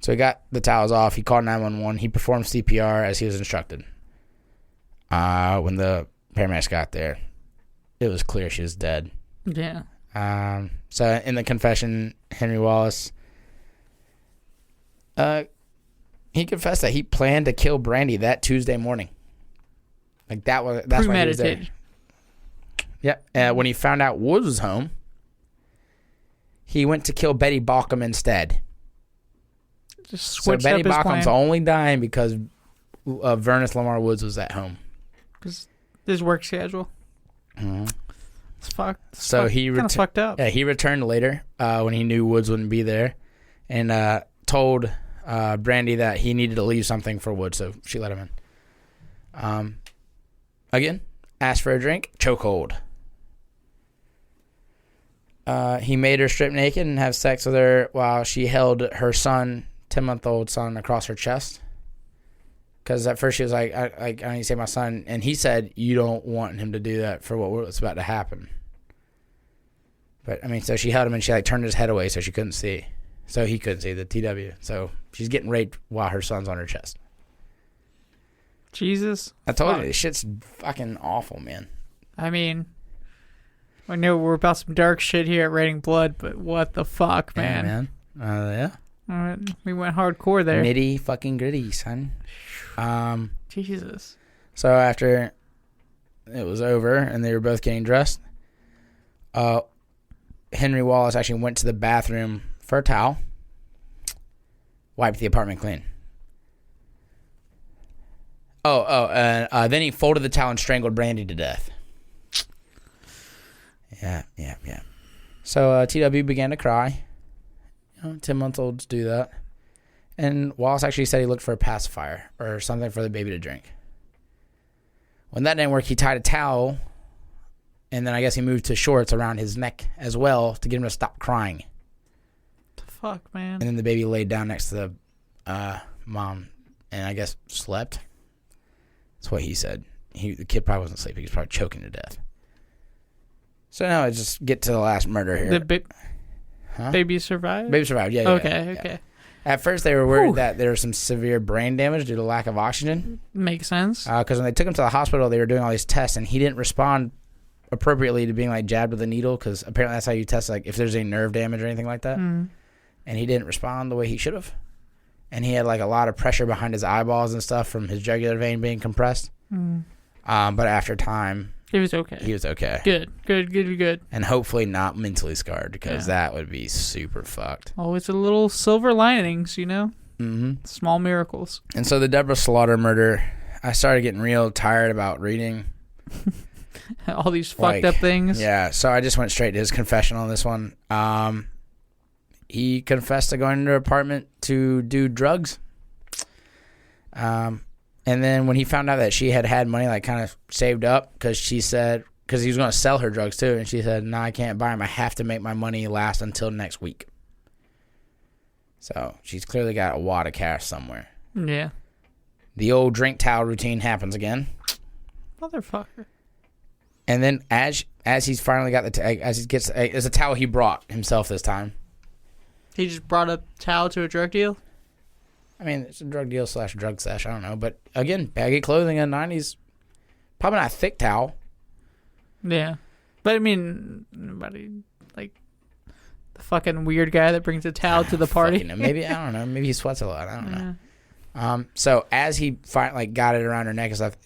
So he got the towels off. He called 911. He performed CPR as he was instructed. When the paramedics got there, it was clear she was dead. Yeah. So in the confession, Henry Wallace, he confessed that he planned to kill Brandi that Tuesday morning. Like that's why he was there. Yep. When he found out Woods was home, he went to kill Betty Balkam instead. Just switched so Betty up his Balkam's plan. only dying because Vernis Lamar Woods was at home. Because his work schedule. Mm-hmm. It's fucked. So he kind of fucked up. Yeah, he returned later when he knew Woods wouldn't be there, and told Brandi that he needed to leave something for Woods, so she let him in. Again, asked for a drink, chokehold. He made her strip naked and have sex with her while she held her son, 10-month-old son, across her chest. Because at first she was like, I need to save my son. And he said, you don't want him to do that for what was about to happen. But, I mean, so she held him and she, like, turned his head away so she couldn't see. So he couldn't see the TW. So she's getting raped while her son's on her chest. Jesus. I told you, this shit's fucking awful, man. I mean, I know we're about some dark shit here at Raining Blood, but what the fuck, man? Yeah, man. Yeah. All right, we went hardcore there. Nitty fucking gritty, son. Jesus. So after it was over and they were both getting dressed, Henry Wallace actually went to the bathroom for a towel, wiped the apartment clean. Then he folded the towel and strangled Brandi to death. Yeah. So TW began to cry. 10-month-olds do that. And Wallace actually said he looked for a pacifier or something for the baby to drink. When that didn't work, he tied a towel, and then I guess he moved to shorts around his neck as well to get him to stop crying. What the fuck, man? And then the baby laid down next to the mom and I guess slept. That's what he said. The kid probably wasn't sleeping. He was probably choking to death. So now I just get to the last murder here. The baby survived? Baby survived, yeah. Okay. At first, they were worried that there was some severe brain damage due to lack of oxygen. Makes sense. Because when they took him to the hospital, they were doing all these tests, and he didn't respond appropriately to being like jabbed with a needle, because apparently that's how you test like if there's any nerve damage or anything like that. And he didn't respond the way he should have. And he had like a lot of pressure behind his eyeballs and stuff from his jugular vein being compressed. But after time, he was okay. Good. And hopefully not mentally scarred, because that would be super fucked. Always a little silver linings, Mm-hmm. Small miracles. And so the Deborah Slaughter murder, I started getting real tired about reading all these fucked up things. Yeah, so I just went straight to his confession on this one. He confessed to going into her apartment to do drugs. And then when he found out that she had money like kind of saved up, because he was going to sell her drugs too, and she said, "No, I can't buy them. I have to make my money last until next week." So she's clearly got a wad of cash somewhere. Yeah. The old drink towel routine happens again. Motherfucker. And then as he's finally got as he gets, it's a towel he brought himself this time. He just brought a towel to a drug deal? I mean, it's a drug deal / drug stash. I don't know. But again, baggy clothing in the 90s. Probably not a thick towel. Yeah. But I mean, nobody, like, the fucking weird guy that brings a towel to the party. Maybe, I don't know. Maybe he sweats a lot. I don't know. So as he finally got it around her neck and stuff,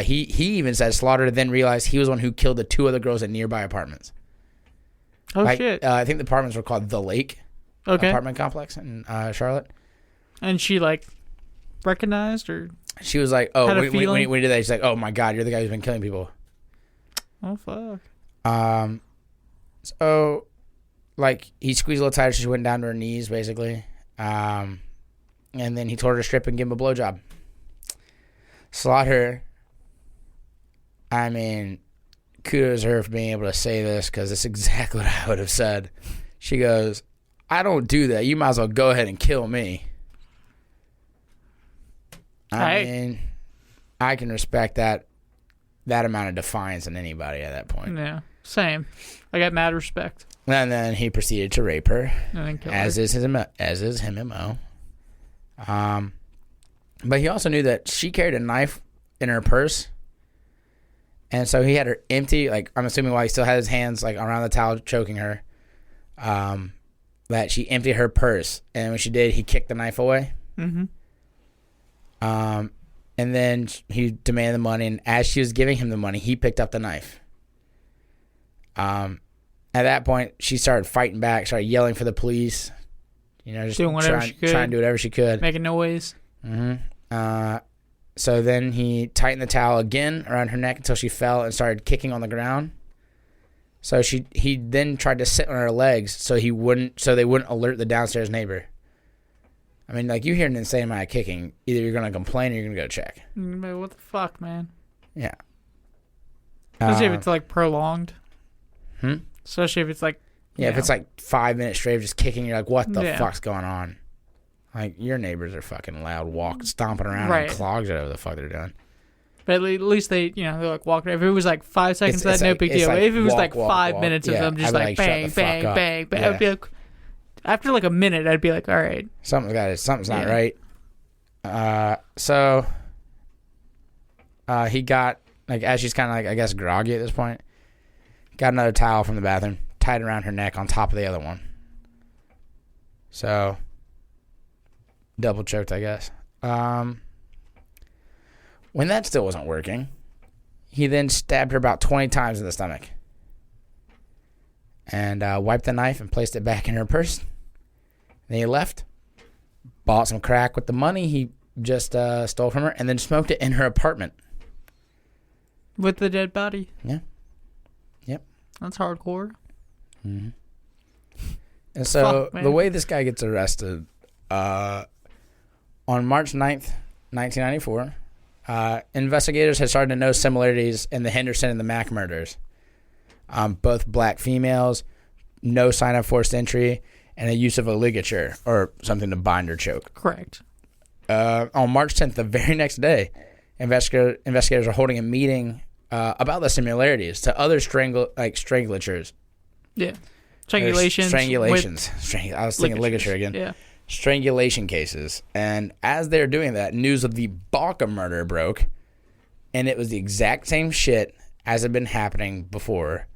he even said Slaughter then realized he was the one who killed the 2 other girls at nearby apartments. Oh, shit. I think the apartments were called The Lake apartment complex in Charlotte. And she, like, recognized or... She was like, oh, when he did that, she's like, oh, my God, you're the guy who's been killing people. Oh, fuck. So, like, he squeezed a little tighter, so she went down to her knees, basically. And then he told her to strip and give him a blowjob. Slaughter, I mean, kudos to her for being able to say this, because it's exactly what I would have said. She goes, I don't do that. You might as well go ahead and kill me. I mean, I can respect that amount of defiance in anybody at that point. Yeah, same. I got mad respect. And then he proceeded to rape her, And then kill as her. is his MO. But he also knew that she carried a knife in her purse, and so he had her empty. Like, I'm assuming while he still had his hands like around the towel choking her, that she emptied her purse, and when she did, he kicked the knife away. Mm-hmm. And then he demanded the money, and as she was giving him the money, he picked up the knife. At that point, she started fighting back, started yelling for the police. Just doing whatever she could, trying to do whatever she could, making noise. Mm-hmm. So then he tightened the towel again around her neck until she fell and started kicking on the ground. So he then tried to sit on her legs so they wouldn't alert the downstairs neighbor. I mean, like, you hear an insane amount of kicking, either you're going to complain or you're going to go check. What the fuck, man? Yeah. Especially if it's, like, prolonged. Especially if it's, like... Yeah, if it's, like, 5 minutes straight of just kicking, you're like, what the fuck's going on? Like, your neighbors are fucking loud, stomping around and clogs or whatever the fuck they're doing. But at least they, they're, like, walking. If it was, like, 5 seconds, that's no big deal. Like, if it was, like, walk, 5 minutes of them just, like, bang, bang, bang, bang, I'd be like... After, like, a minute, I'd be like, all right. Something's not right. So he got, like, as she's kind of, like, I guess, groggy at this point, got another towel from the bathroom, tied around her neck on top of the other one. So, double choked, I guess. When that still wasn't working, he then stabbed her about 20 times in the stomach. And wiped the knife and placed it back in her purse. Then he left, bought some crack with the money he just stole from her, and then smoked it in her apartment. With the dead body? Yeah. Yep. That's hardcore. Mm-hmm. And so the way this guy gets arrested, on March 9th, 1994, investigators had started to notice similarities in the Henderson and the Mack murders. Both black females, no sign of forced entry, and a use of a ligature or something to bind or choke. Correct. On March 10th, the very next day, investigators are holding a meeting about the similarities to other strangulatures. Yeah. Strangulations. I was thinking ligature again. Yeah. Strangulation cases. And as they're doing that, news of the Balkam murder broke, and it was the exact same shit as had been happening before.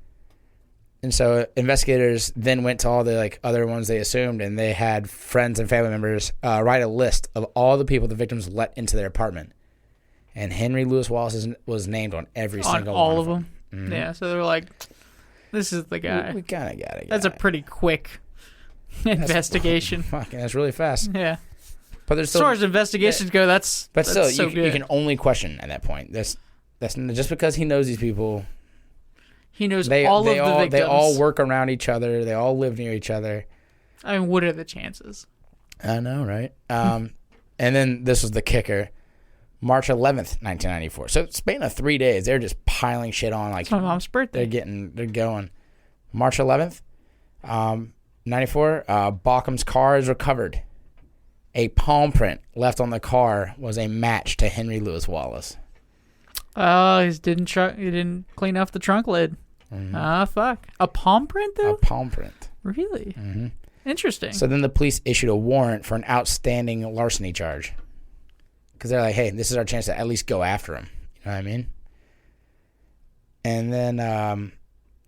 And so investigators then went to all the other ones they assumed, and they had friends and family members write a list of all the people the victims let into their apartment. And Henry Louis Wallace was named on every single one. On all of them? Mm-hmm. Yeah, so they're like, this is the guy. We kind of got it. That's a pretty quick investigation. That's really fast. Yeah. But there's still, as far as investigations go, that's still, so you can only question at that point. That's just because he knows these people. He knows all of the victims. They all work around each other. They all live near each other. I mean, what are the chances? I know, right? And then this was the kicker. March 11th, 1994. So span of 3 days, they're just piling shit on. Like, it's my mom's birthday. They're going. March 11th, 94. Balkam's car is recovered. A palm print left on the car was a match to Henry Louis Wallace. Oh, he didn't clean off the trunk lid. Fuck. A palm print, though? A palm print. Really? Mm-hmm. Interesting. So then the police issued a warrant for an outstanding larceny charge. Because they're like, hey, this is our chance to at least go after him. You know what I mean? And then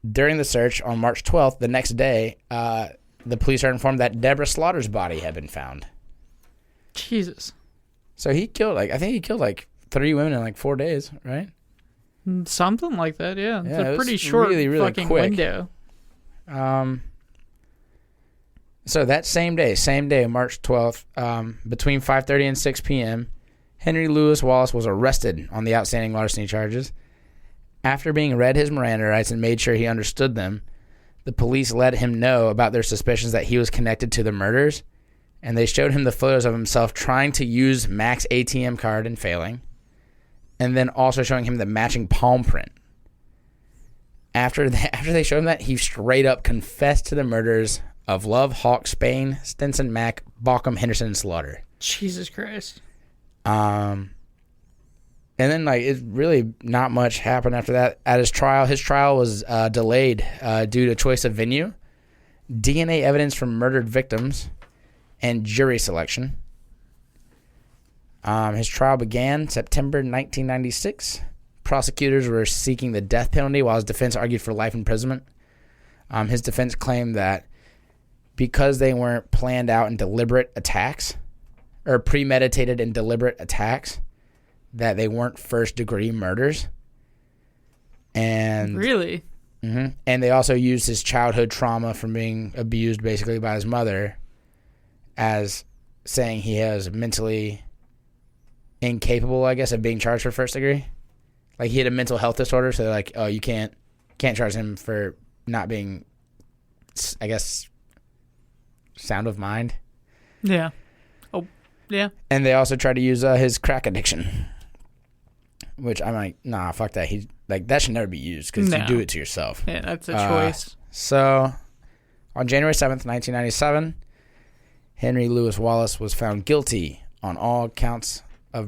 during the search on March 12th, the next day, the police are informed that Deborah Slaughter's body had been found. Jesus. So he killed, I think he killed 3 women in 4 days, right? Something like that, yeah. It's it a pretty was short really, really fucking quick. window. So that same day, March 12th, between 5:30 and 6 p.m., Henry Louis Wallace was arrested on the outstanding larceny charges. After being read his Miranda rights and made sure he understood them, the police let him know about their suspicions that he was connected to the murders, and they showed him the photos of himself trying to use Mack's ATM card and failing, and then also showing him the matching palm print. After they showed him that, he straight up confessed to the murders of Love, Hawk, Spain, Stinson, Mack, Balkam, Henderson, and Slaughter. Jesus Christ. And then, it's really not much happened after that. At his trial was delayed due to choice of venue, DNA evidence from murdered victims, and jury selection. His trial began September 1996. Prosecutors were seeking the death penalty while his defense argued for life imprisonment. His defense claimed that because they weren't planned out and deliberate attacks, or premeditated and deliberate attacks, that they weren't first-degree murders. And really? Mm-hmm. And they also used his childhood trauma from being abused basically by his mother as saying he was mentally incapable, I guess, of being charged for first degree. He had a mental health disorder, so they're like, oh, you can't charge him for not being, I guess, sound of mind. Yeah. Oh, yeah. And they also tried to use his crack addiction, which I'm like, nah, fuck that. That should never be used because you do it to yourself. Yeah, that's a choice. So, on January 7th, 1997, Henry Louis Wallace was found guilty on all counts of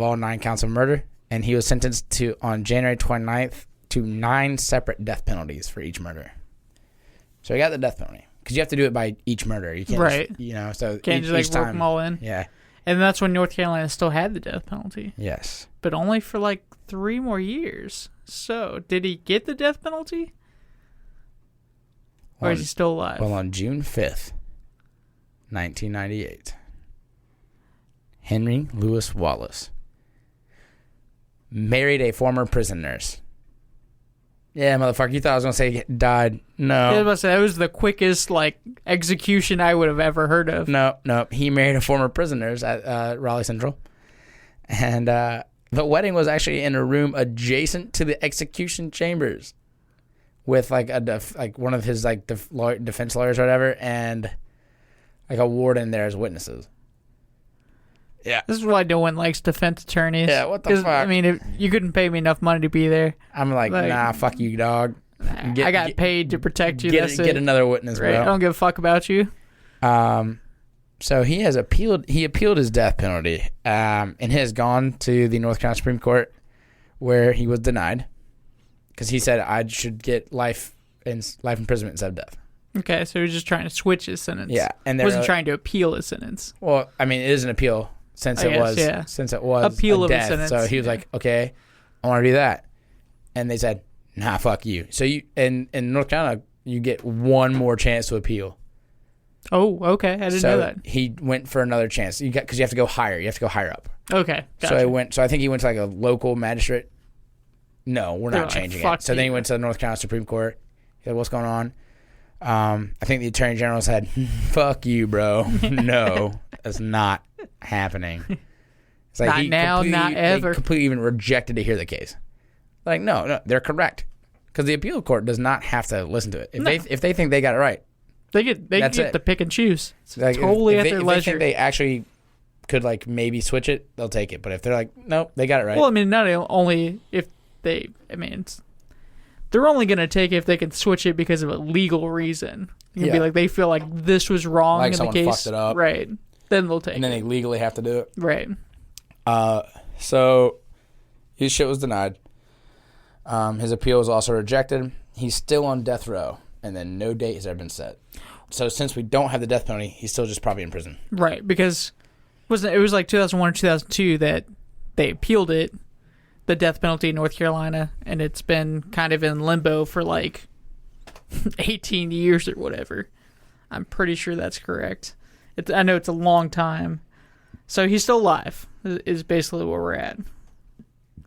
all 9 counts of murder, and he was sentenced to, on January 29th, to 9 separate death penalties for each murder. So he got the death penalty because you have to do it by each murder. You can't, right? So can't just work them all in. Yeah, and that's when North Carolina still had the death penalty. Yes, but only for 3 more years. So did he get the death penalty, or is he still alive? Well, on June 5th, 1998, Henry Louis Wallace married a former prison nurse. Yeah, motherfucker, you thought I was going to say he died. No. I was about to say, that was the quickest, execution I would have ever heard of. No. He married a former prison nurse at Raleigh Central. And the wedding was actually in a room adjacent to the execution chambers with, one of his, defense lawyers or whatever, and, a warden there as witnesses. Yeah. This is why no one likes defense attorneys. Yeah, what the fuck? I mean, if you couldn't pay me enough money to be there. I'm nah, fuck you, dog. I got paid to protect you. Get another witness, right? bro. I don't give a fuck about you. So he has appealed his death penalty, and has gone to the North Carolina Supreme Court, where he was denied, because he said I should get life imprisonment instead of death. Okay, so he was just trying to switch his sentence. Yeah, and wasn't trying to appeal his sentence. Well, I mean, it is an appeal. Since it was appeal a of death, a sentence. so he was like, okay, I want to do that, and they said, nah, fuck you. So you in North Carolina, you get one more chance to appeal. Oh, okay, I didn't know that. He went for another chance. Because you have to go higher. You have to go higher up. Okay, gotcha. So I think he went to a local magistrate. No, we're not changing it. So then he went to the North Carolina Supreme Court. He said, what's going on? I think the Attorney General said, fuck you, bro. No, that's not happening. It's not now, not ever. They completely even rejected to hear the case. No, they're correct. Because the appeal court does not have to listen to it. If they think they got it right, they get to pick and choose. It's totally at their leisure. If they think they actually could maybe switch it, they'll take it. But if they're nope, they got it right. Well, I mean, not only if they, they're only going to take it if they can switch it because of a legal reason. You can be they feel like this was wrong in the case. Fucked it up. Right. Then they'll take it. And then they legally have to do it. Right. So His shit was denied. His appeal was also rejected. He's still on death row, and then no date has ever been set. So since we don't have the death penalty, he's still just probably in prison. Right, because it was like 2001 or 2002 that they appealed it, the death penalty in North Carolina, and it's been kind of in limbo for like 18 years or whatever. I'm pretty sure that's correct. I know it's a long time. So he's still alive, is basically where we're at.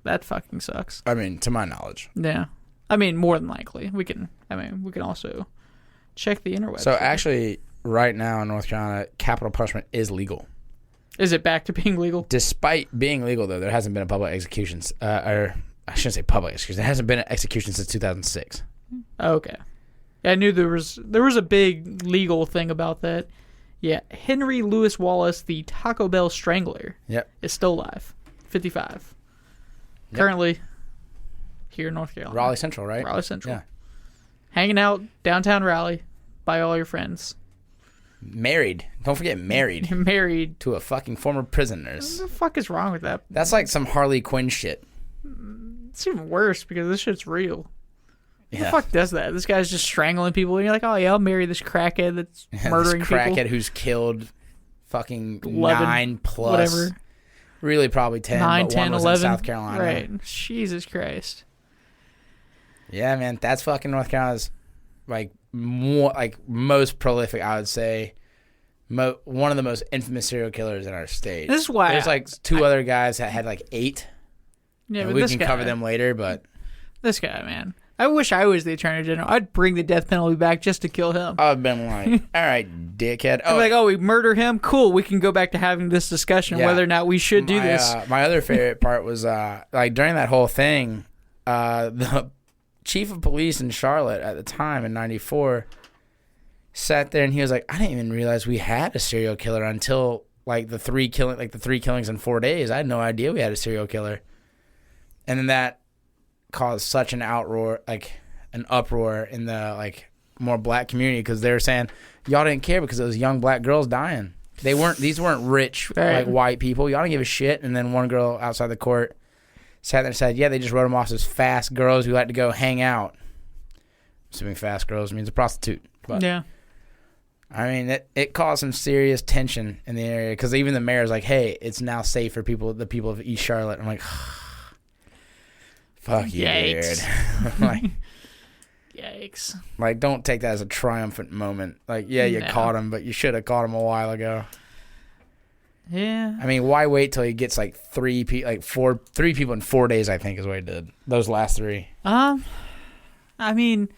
That fucking sucks. I mean, to my knowledge. Yeah. I mean, more than likely. We can also check the interwebs. So actually, right now in North Carolina, capital punishment is legal. Is it back to being legal? Despite being legal, though, there hasn't been a public execution. Or I shouldn't say public execution. There hasn't been an execution since 2006. Okay. I knew there was a big legal thing about that. Yeah. Henry Louis Wallace, the Taco Bell Strangler, is still alive. 55. Yep. Currently here in North Carolina. Raleigh Central, right? Raleigh Central. Yeah. Hanging out downtown Raleigh by all your friends. Married. Don't forget married. Married. To a fucking former prisoner. What the fuck is wrong with that? That's like some Harley Quinn shit. It's even worse because this shit's real. Yeah. Who the fuck does that? This guy's just strangling people and you're like, oh yeah, I'll marry this crackhead that's murdering this crackhead people. Who's killed fucking 11, 9 plus. Whatever. Really probably 10. 9, but 10, one was 11. in South Carolina. Right. Jesus Christ. Yeah, man. That's fucking North Carolina's like more like most prolific, I would say. One of the most infamous serial killers in our state. This is why there's like two other guys that had like 8. Yeah, and but we this can guy, cover them later, but this guy, man. I wish I was the Attorney General. I'd bring the death penalty back just to kill him. I've been like, all right, dickhead. I'm like, we murder him? Cool. We can go back to having this discussion whether or not we should do this. My other favorite part was like during that whole thing, the chief of police in Charlotte at the time in '94 sat there and he was like, I didn't even realize we had a serial killer until like the three killings in 4 days. I had no idea we had a serial killer. And then that caused such an uproar in the like more black community because they were saying y'all didn't care because it was young black girls dying. These weren't rich like white people. Y'all didn't give a shit. And then one girl outside the court sat there and said, yeah, they just wrote them off as fast girls who like to go hang out. Assuming fast girls means a prostitute. But yeah. I mean, it caused some serious tension in the area because even the mayor's like, hey, it's now safe for the people of East Charlotte. I'm like, fuck you, dude. Like, yikes. Like, don't take that as a triumphant moment. Like, yeah, you caught him, but you should have caught him a while ago. Yeah. I mean, why wait till he gets like 3 people in 4 days, I think is what he did. Those last 3. I mean,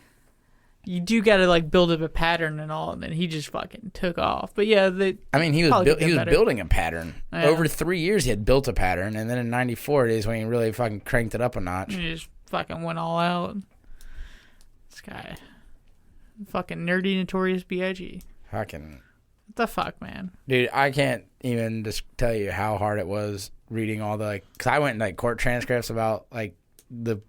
you do got to like build up a pattern and all, and then he just fucking took off. But yeah, he was building a pattern. Yeah. Over 3 years, he had built a pattern, and then in '94 is when he really fucking cranked it up a notch. He just fucking went all out. This guy, fucking nerdy, notorious B.I.G. Fucking. What the fuck, man? Dude, I can't even just tell you how hard it was reading all the because I went in like court transcripts about like the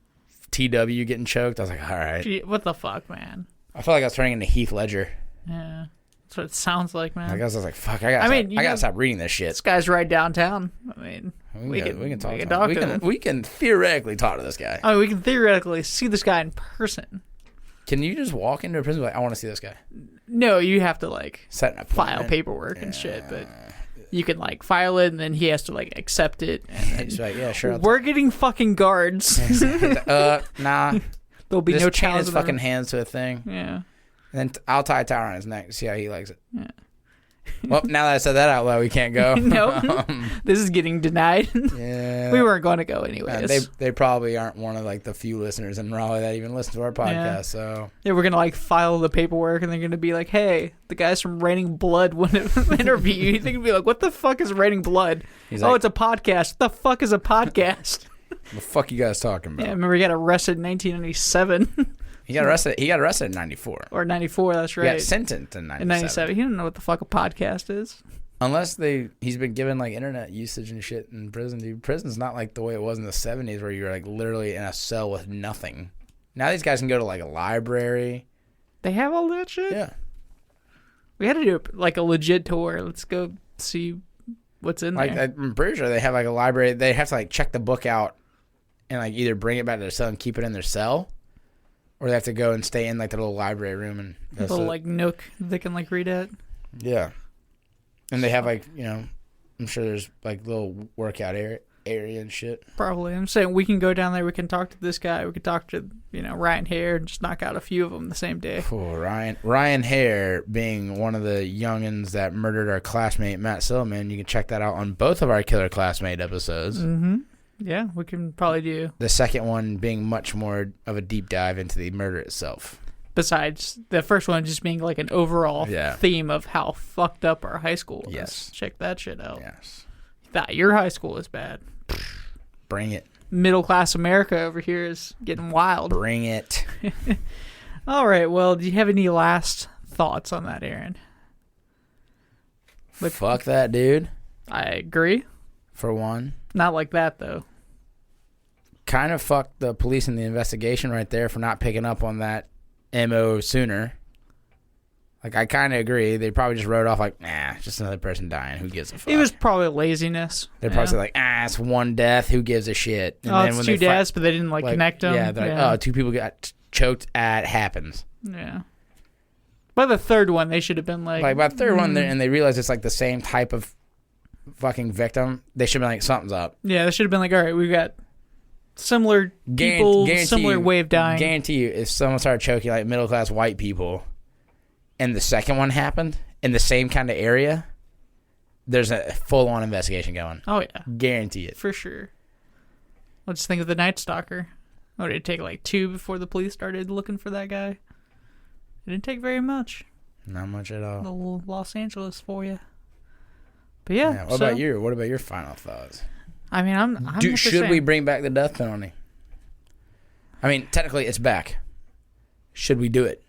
TW getting choked. I was like, all right. Gee, what the fuck, man? I felt like I was turning into Heath Ledger. Yeah. That's what it sounds like, man. I guess I was like, fuck, I gotta stop reading this shit. This guy's right downtown. I mean, we can talk to him. We can theoretically talk to this guy. I mean, we can theoretically see this guy in person. Can you just walk into a prison and be like, I want to see this guy? No, you have to like set an file paperwork and shit, but you can like file it and then he has to like accept it. And he's like, yeah, sure. We're getting fucking guards. Nah. There'll be no chain challenge. His fucking hands to a thing. Yeah. And then I'll tie a towel around his neck to see how he likes it. Yeah. Well, now that I said that out loud, we can't go. No, this is getting denied. Yeah, we weren't going to go anyways. They probably aren't one of like the few listeners in Raleigh that even listen to our podcast. Yeah. So yeah, we're gonna like file the paperwork, and they're gonna be like, "Hey, the guys from Raining Blood want to interview you." They're gonna be like, "What the fuck is Raining Blood?" He's like, it's a podcast. What the fuck is a podcast? What the fuck you guys talking about? Yeah, I remember he got arrested in 1997. He got arrested in 94. Or 94, that's right. He got sentenced in 97. In 97. He didn't know what the fuck a podcast is. Unless he's been given like internet usage and shit in prison. Dude, prison's not like the way it was in the 70s where you're like literally in a cell with nothing. Now these guys can go to like a library. They have all that shit? Yeah. We had to do like a legit tour. Let's go see what's in there. I'm pretty sure they have like a library. They have to like check the book out and like either bring it back to their cell and keep it in their cell, or they have to go and stay in like the little library room and a little like nook they can like read at. Yeah, and they have like I'm sure there's like little workout area and shit. Probably. I'm saying we can go down there. We can talk to this guy. We could talk to Ryan Hare and just knock out a few of them the same day. Oh, Ryan Hare being one of the youngins that murdered our classmate Matt Silliman. You can check that out on both of our Killer Classmate episodes. Mm-hmm. Yeah, we can probably do. The second one being much more of a deep dive into the murder itself. Besides the first one just being like an overall theme of how fucked up our high school is. Yes. Check that shit out. Yes. That your high school is bad. Bring it. Middle class America over here is getting wild. Bring it. All right. Well, do you have any last thoughts on that, Aaron? Fuck that dude. I agree. For one. Not like that, though. Kind of fucked the police in the investigation right there for not picking up on that MO sooner. Like, I kind of agree. They probably just wrote off like, nah, just another person dying. Who gives a fuck? It was probably laziness. They're probably like, it's one death. Who gives a shit? And then it's two deaths, but they didn't like connect them. Yeah, they're like, two people got choked. It happens. Yeah. By the third one, they should have been like by the third one, and they realize it's like the same type of fucking victim. They should have been like, something's up. Yeah, they should have been like, all right, we've got similar people, similar way of dying. Guarantee you, if someone started choking like middle class white people, and the second one happened in the same kind of area, there's a full-on investigation going. Oh, yeah. Guarantee it. For sure. Let's just think of the Night Stalker. Oh, did it take like 2 before the police started looking for that guy? It didn't take very much. Not much at all. Little Los Angeles for you. But yeah. What about you? What about your final thoughts? I mean, I'm should we bring back the death penalty? I mean, technically, it's back. Should we do it?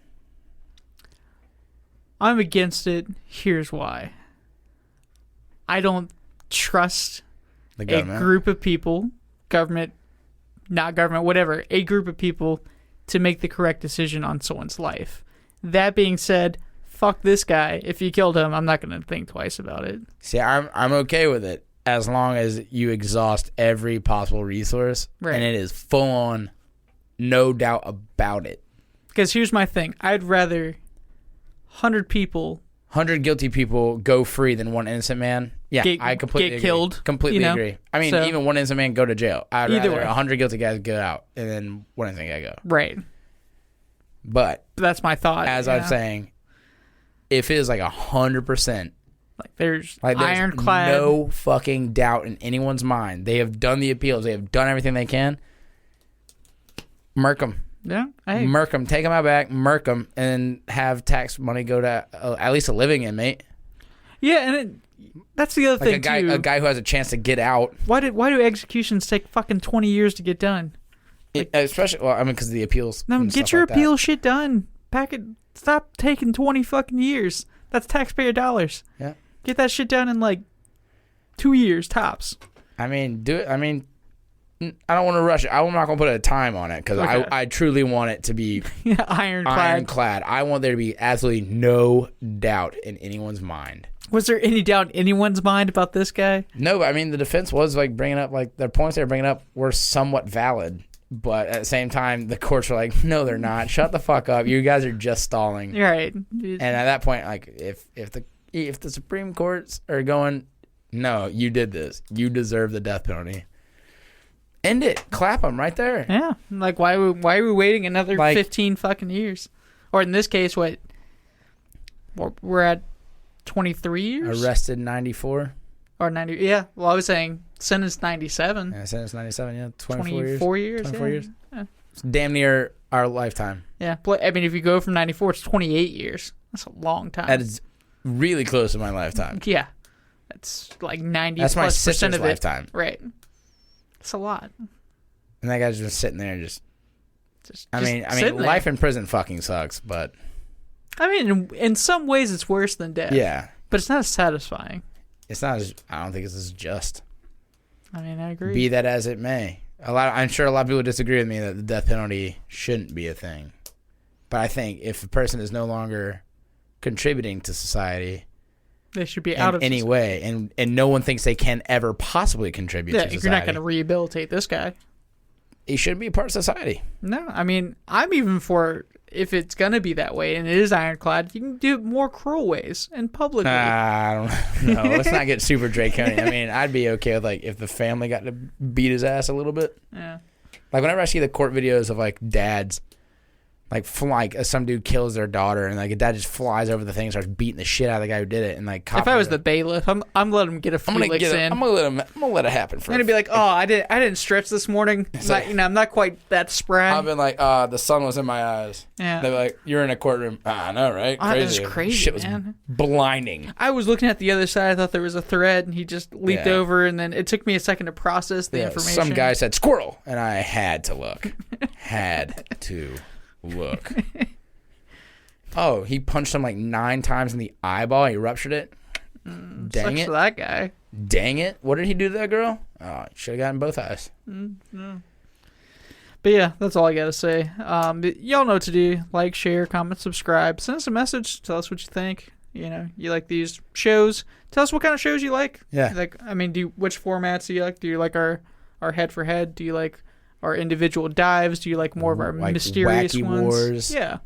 I'm against it. Here's why. I don't trust the government. A group of people, government, not government, whatever, a group of people to make the correct decision on someone's life. That being said, fuck this guy. If you killed him, I'm not going to think twice about it. See, I'm okay with it as long as you exhaust every possible resource, and it is full on, no doubt about it. Because here's my thing. I'd rather 100 guilty people go free than one innocent man. Yeah, I completely get agree. Killed. Completely agree. I mean, even one innocent man go to jail. I'd rather 100 guilty guys go out and then one innocent guy go. Right. But that's my thought. As I'm saying, if it is like 100%, there's ironclad, no fucking doubt in anyone's mind. They have done the appeals. They have done everything they can. Murk them. Yeah, murk them. Take them out back. Murk them, and have tax money go to at least a living inmate. Yeah, and that's the other thing too. A guy who has a chance to get out. Why do executions take fucking 20 years to get done? Especially, because of the appeals. No, get your appeal shit done. Pack it. Stop taking 20 fucking years. That's taxpayer dollars. Yeah. Get that shit done in like 2 years tops. I mean, do it. I mean, I don't want to rush it. I'm not going to put a time on it because I truly want it to be ironclad. I want there to be absolutely no doubt in anyone's mind. Was there any doubt in anyone's mind about this guy? No, but I mean, the defense was like bringing up, like their points they were bringing up were somewhat valid. But at the same time, the courts were like, no, they're not. Shut the fuck up. You guys are just stalling. Right. And at that point, like, if the Supreme Courts are going, no, you did this. You deserve the death penalty. End it. Clap them right there. Yeah. Like, why are we waiting another 15 fucking years? Or in this case, what? We're at 23 years? Arrested 94. Or 90. Yeah. Well, I was saying sentenced 97. Yeah, sentenced 97. Yeah. 24 years. 24 years. Yeah. It's damn near our lifetime. Yeah. I mean, if you go from 94, it's 28 years. That's a long time. That is really close to my lifetime. Yeah. That's like 90 That's my plus sister's % of it. lifetime. Right. It's a lot. And that guy's just sitting there I mean, life in prison fucking sucks, but I mean, in some ways it's worse than death. Yeah. But it's not as satisfying. It's not as, I don't think it's as just. I mean, I agree. Be that as it may. I'm sure a lot of people disagree with me that the death penalty shouldn't be a thing. But I think if a person is no longer contributing to society, they should be out of any way, and no one thinks they can ever possibly contribute to society. You're not going to rehabilitate this guy. he shouldn't be a part of society. No, I mean, I'm even for if it's going to be that way and it is ironclad, you can do it more cruel ways and publicly. I don't know. Let's not get super draconian. I mean, I'd be okay with, like, if the family got to beat his ass a little bit. Yeah. Like, whenever I see the court videos of, like, dads, like some dude kills their daughter, and, like, a dad just flies over the thing and starts beating the shit out of the guy who did it. And, like, if I was the bailiff, I'm letting him get a few licks in. I'm gonna let it happen. I'm gonna be like, oh, I didn't stretch this morning. Like, I'm not quite that spry. I've been like, the sun was in my eyes. Yeah. They're like, you're in a courtroom. I know, right? Crazy. That's crazy, shit man. was blinding. I was looking at the other side. I thought there was a thread, and he just leaped over, and then it took me a second to process the information. Some guy said squirrel, and I had to look. had to look. Oh, he punched him like 9 times in the eyeball. He ruptured it. Dang it. For that guy. Dang it. What did he do to that girl? Oh, he should have gotten both eyes. No. But yeah, that's all I got to say. But y'all know what to do. Like, share, comment, subscribe. Send us a message. Tell us what you think. You know, you like these shows. Tell us what kind of shows you like. Yeah. Like, I mean, which formats do you like? Do you like our head for head? Do you like our individual dives? Do you like more of our like mysterious wacky ones? wars? Yeah.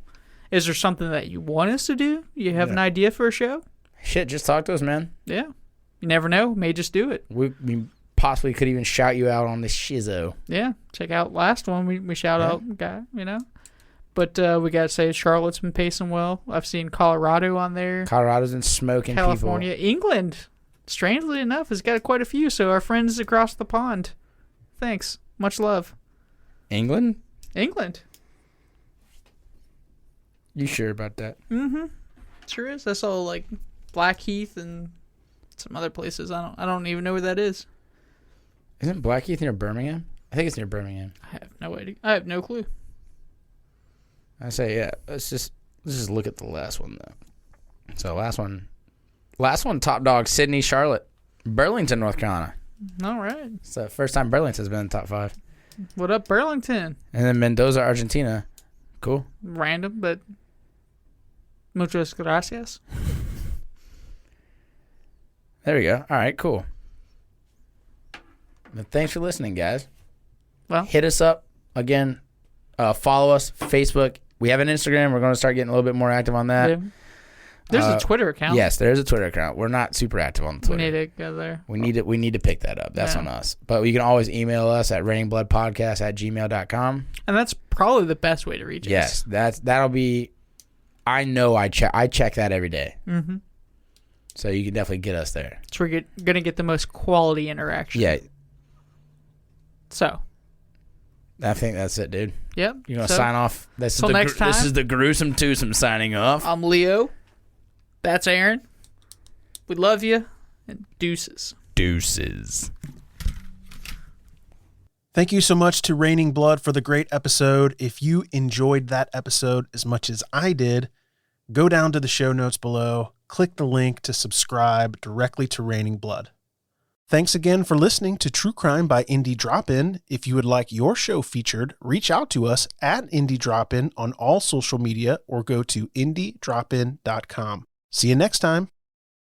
Is there something that you want us to do? You have an idea for a show? Shit, just talk to us, man. Yeah. You never know. May just do it. We possibly could even shout you out on the shizzo. Yeah. Check out last one. We shout out guy, you know. But we got to say Charlotte's been pacing well. I've seen Colorado on there. Colorado's been smoking California. people. England, strangely enough, has got quite a few. So our friends across the pond. Thanks. Much love. England? You sure about that? Mm-hmm. Sure is. I saw like Blackheath and some other places. I don't even know where that is. Isn't Blackheath near Birmingham? I think it's near Birmingham. I have no idea. I have no clue. I say, yeah. Let's just look at the last one though. So last one, top dog, Sydney, Charlotte, Burlington, North Carolina. All right. It's the first time Burlington's been in the top 5. What up, Burlington? And then Mendoza, Argentina. Cool. Random, but muchas gracias. There we go. All right, cool. Well, thanks for listening, guys. Well, hit us up again. Follow us, Facebook. We have an Instagram. We're going to start getting a little bit more active on that. Yeah. There's a Twitter account. Yes, there's a Twitter account. We're not super active on Twitter. We need to go there. We need to pick that up. That's on us. But you can always email us at rainingbloodpodcast@gmail.com. And that's probably the best way to reach us. Yes, that'll be. I know I check that every day. Mm-hmm. So you can definitely get us there. So we're gonna get the most quality interaction. Yeah. So. I think that's it, dude. Yep. You're gonna sign off. This is the Gruesome Twosome signing off. I'm Leo. That's Aaron. We love you. And deuces. Deuces. Thank you so much to Raining Blood for the great episode. If you enjoyed that episode as much as I did, go down to the show notes below, click the link to subscribe directly to Raining Blood. Thanks again for listening to True Crime by Indie Drop-In. If you would like your show featured, reach out to us at Indie Drop-In on all social media or go to indiedropin.com. See you next time.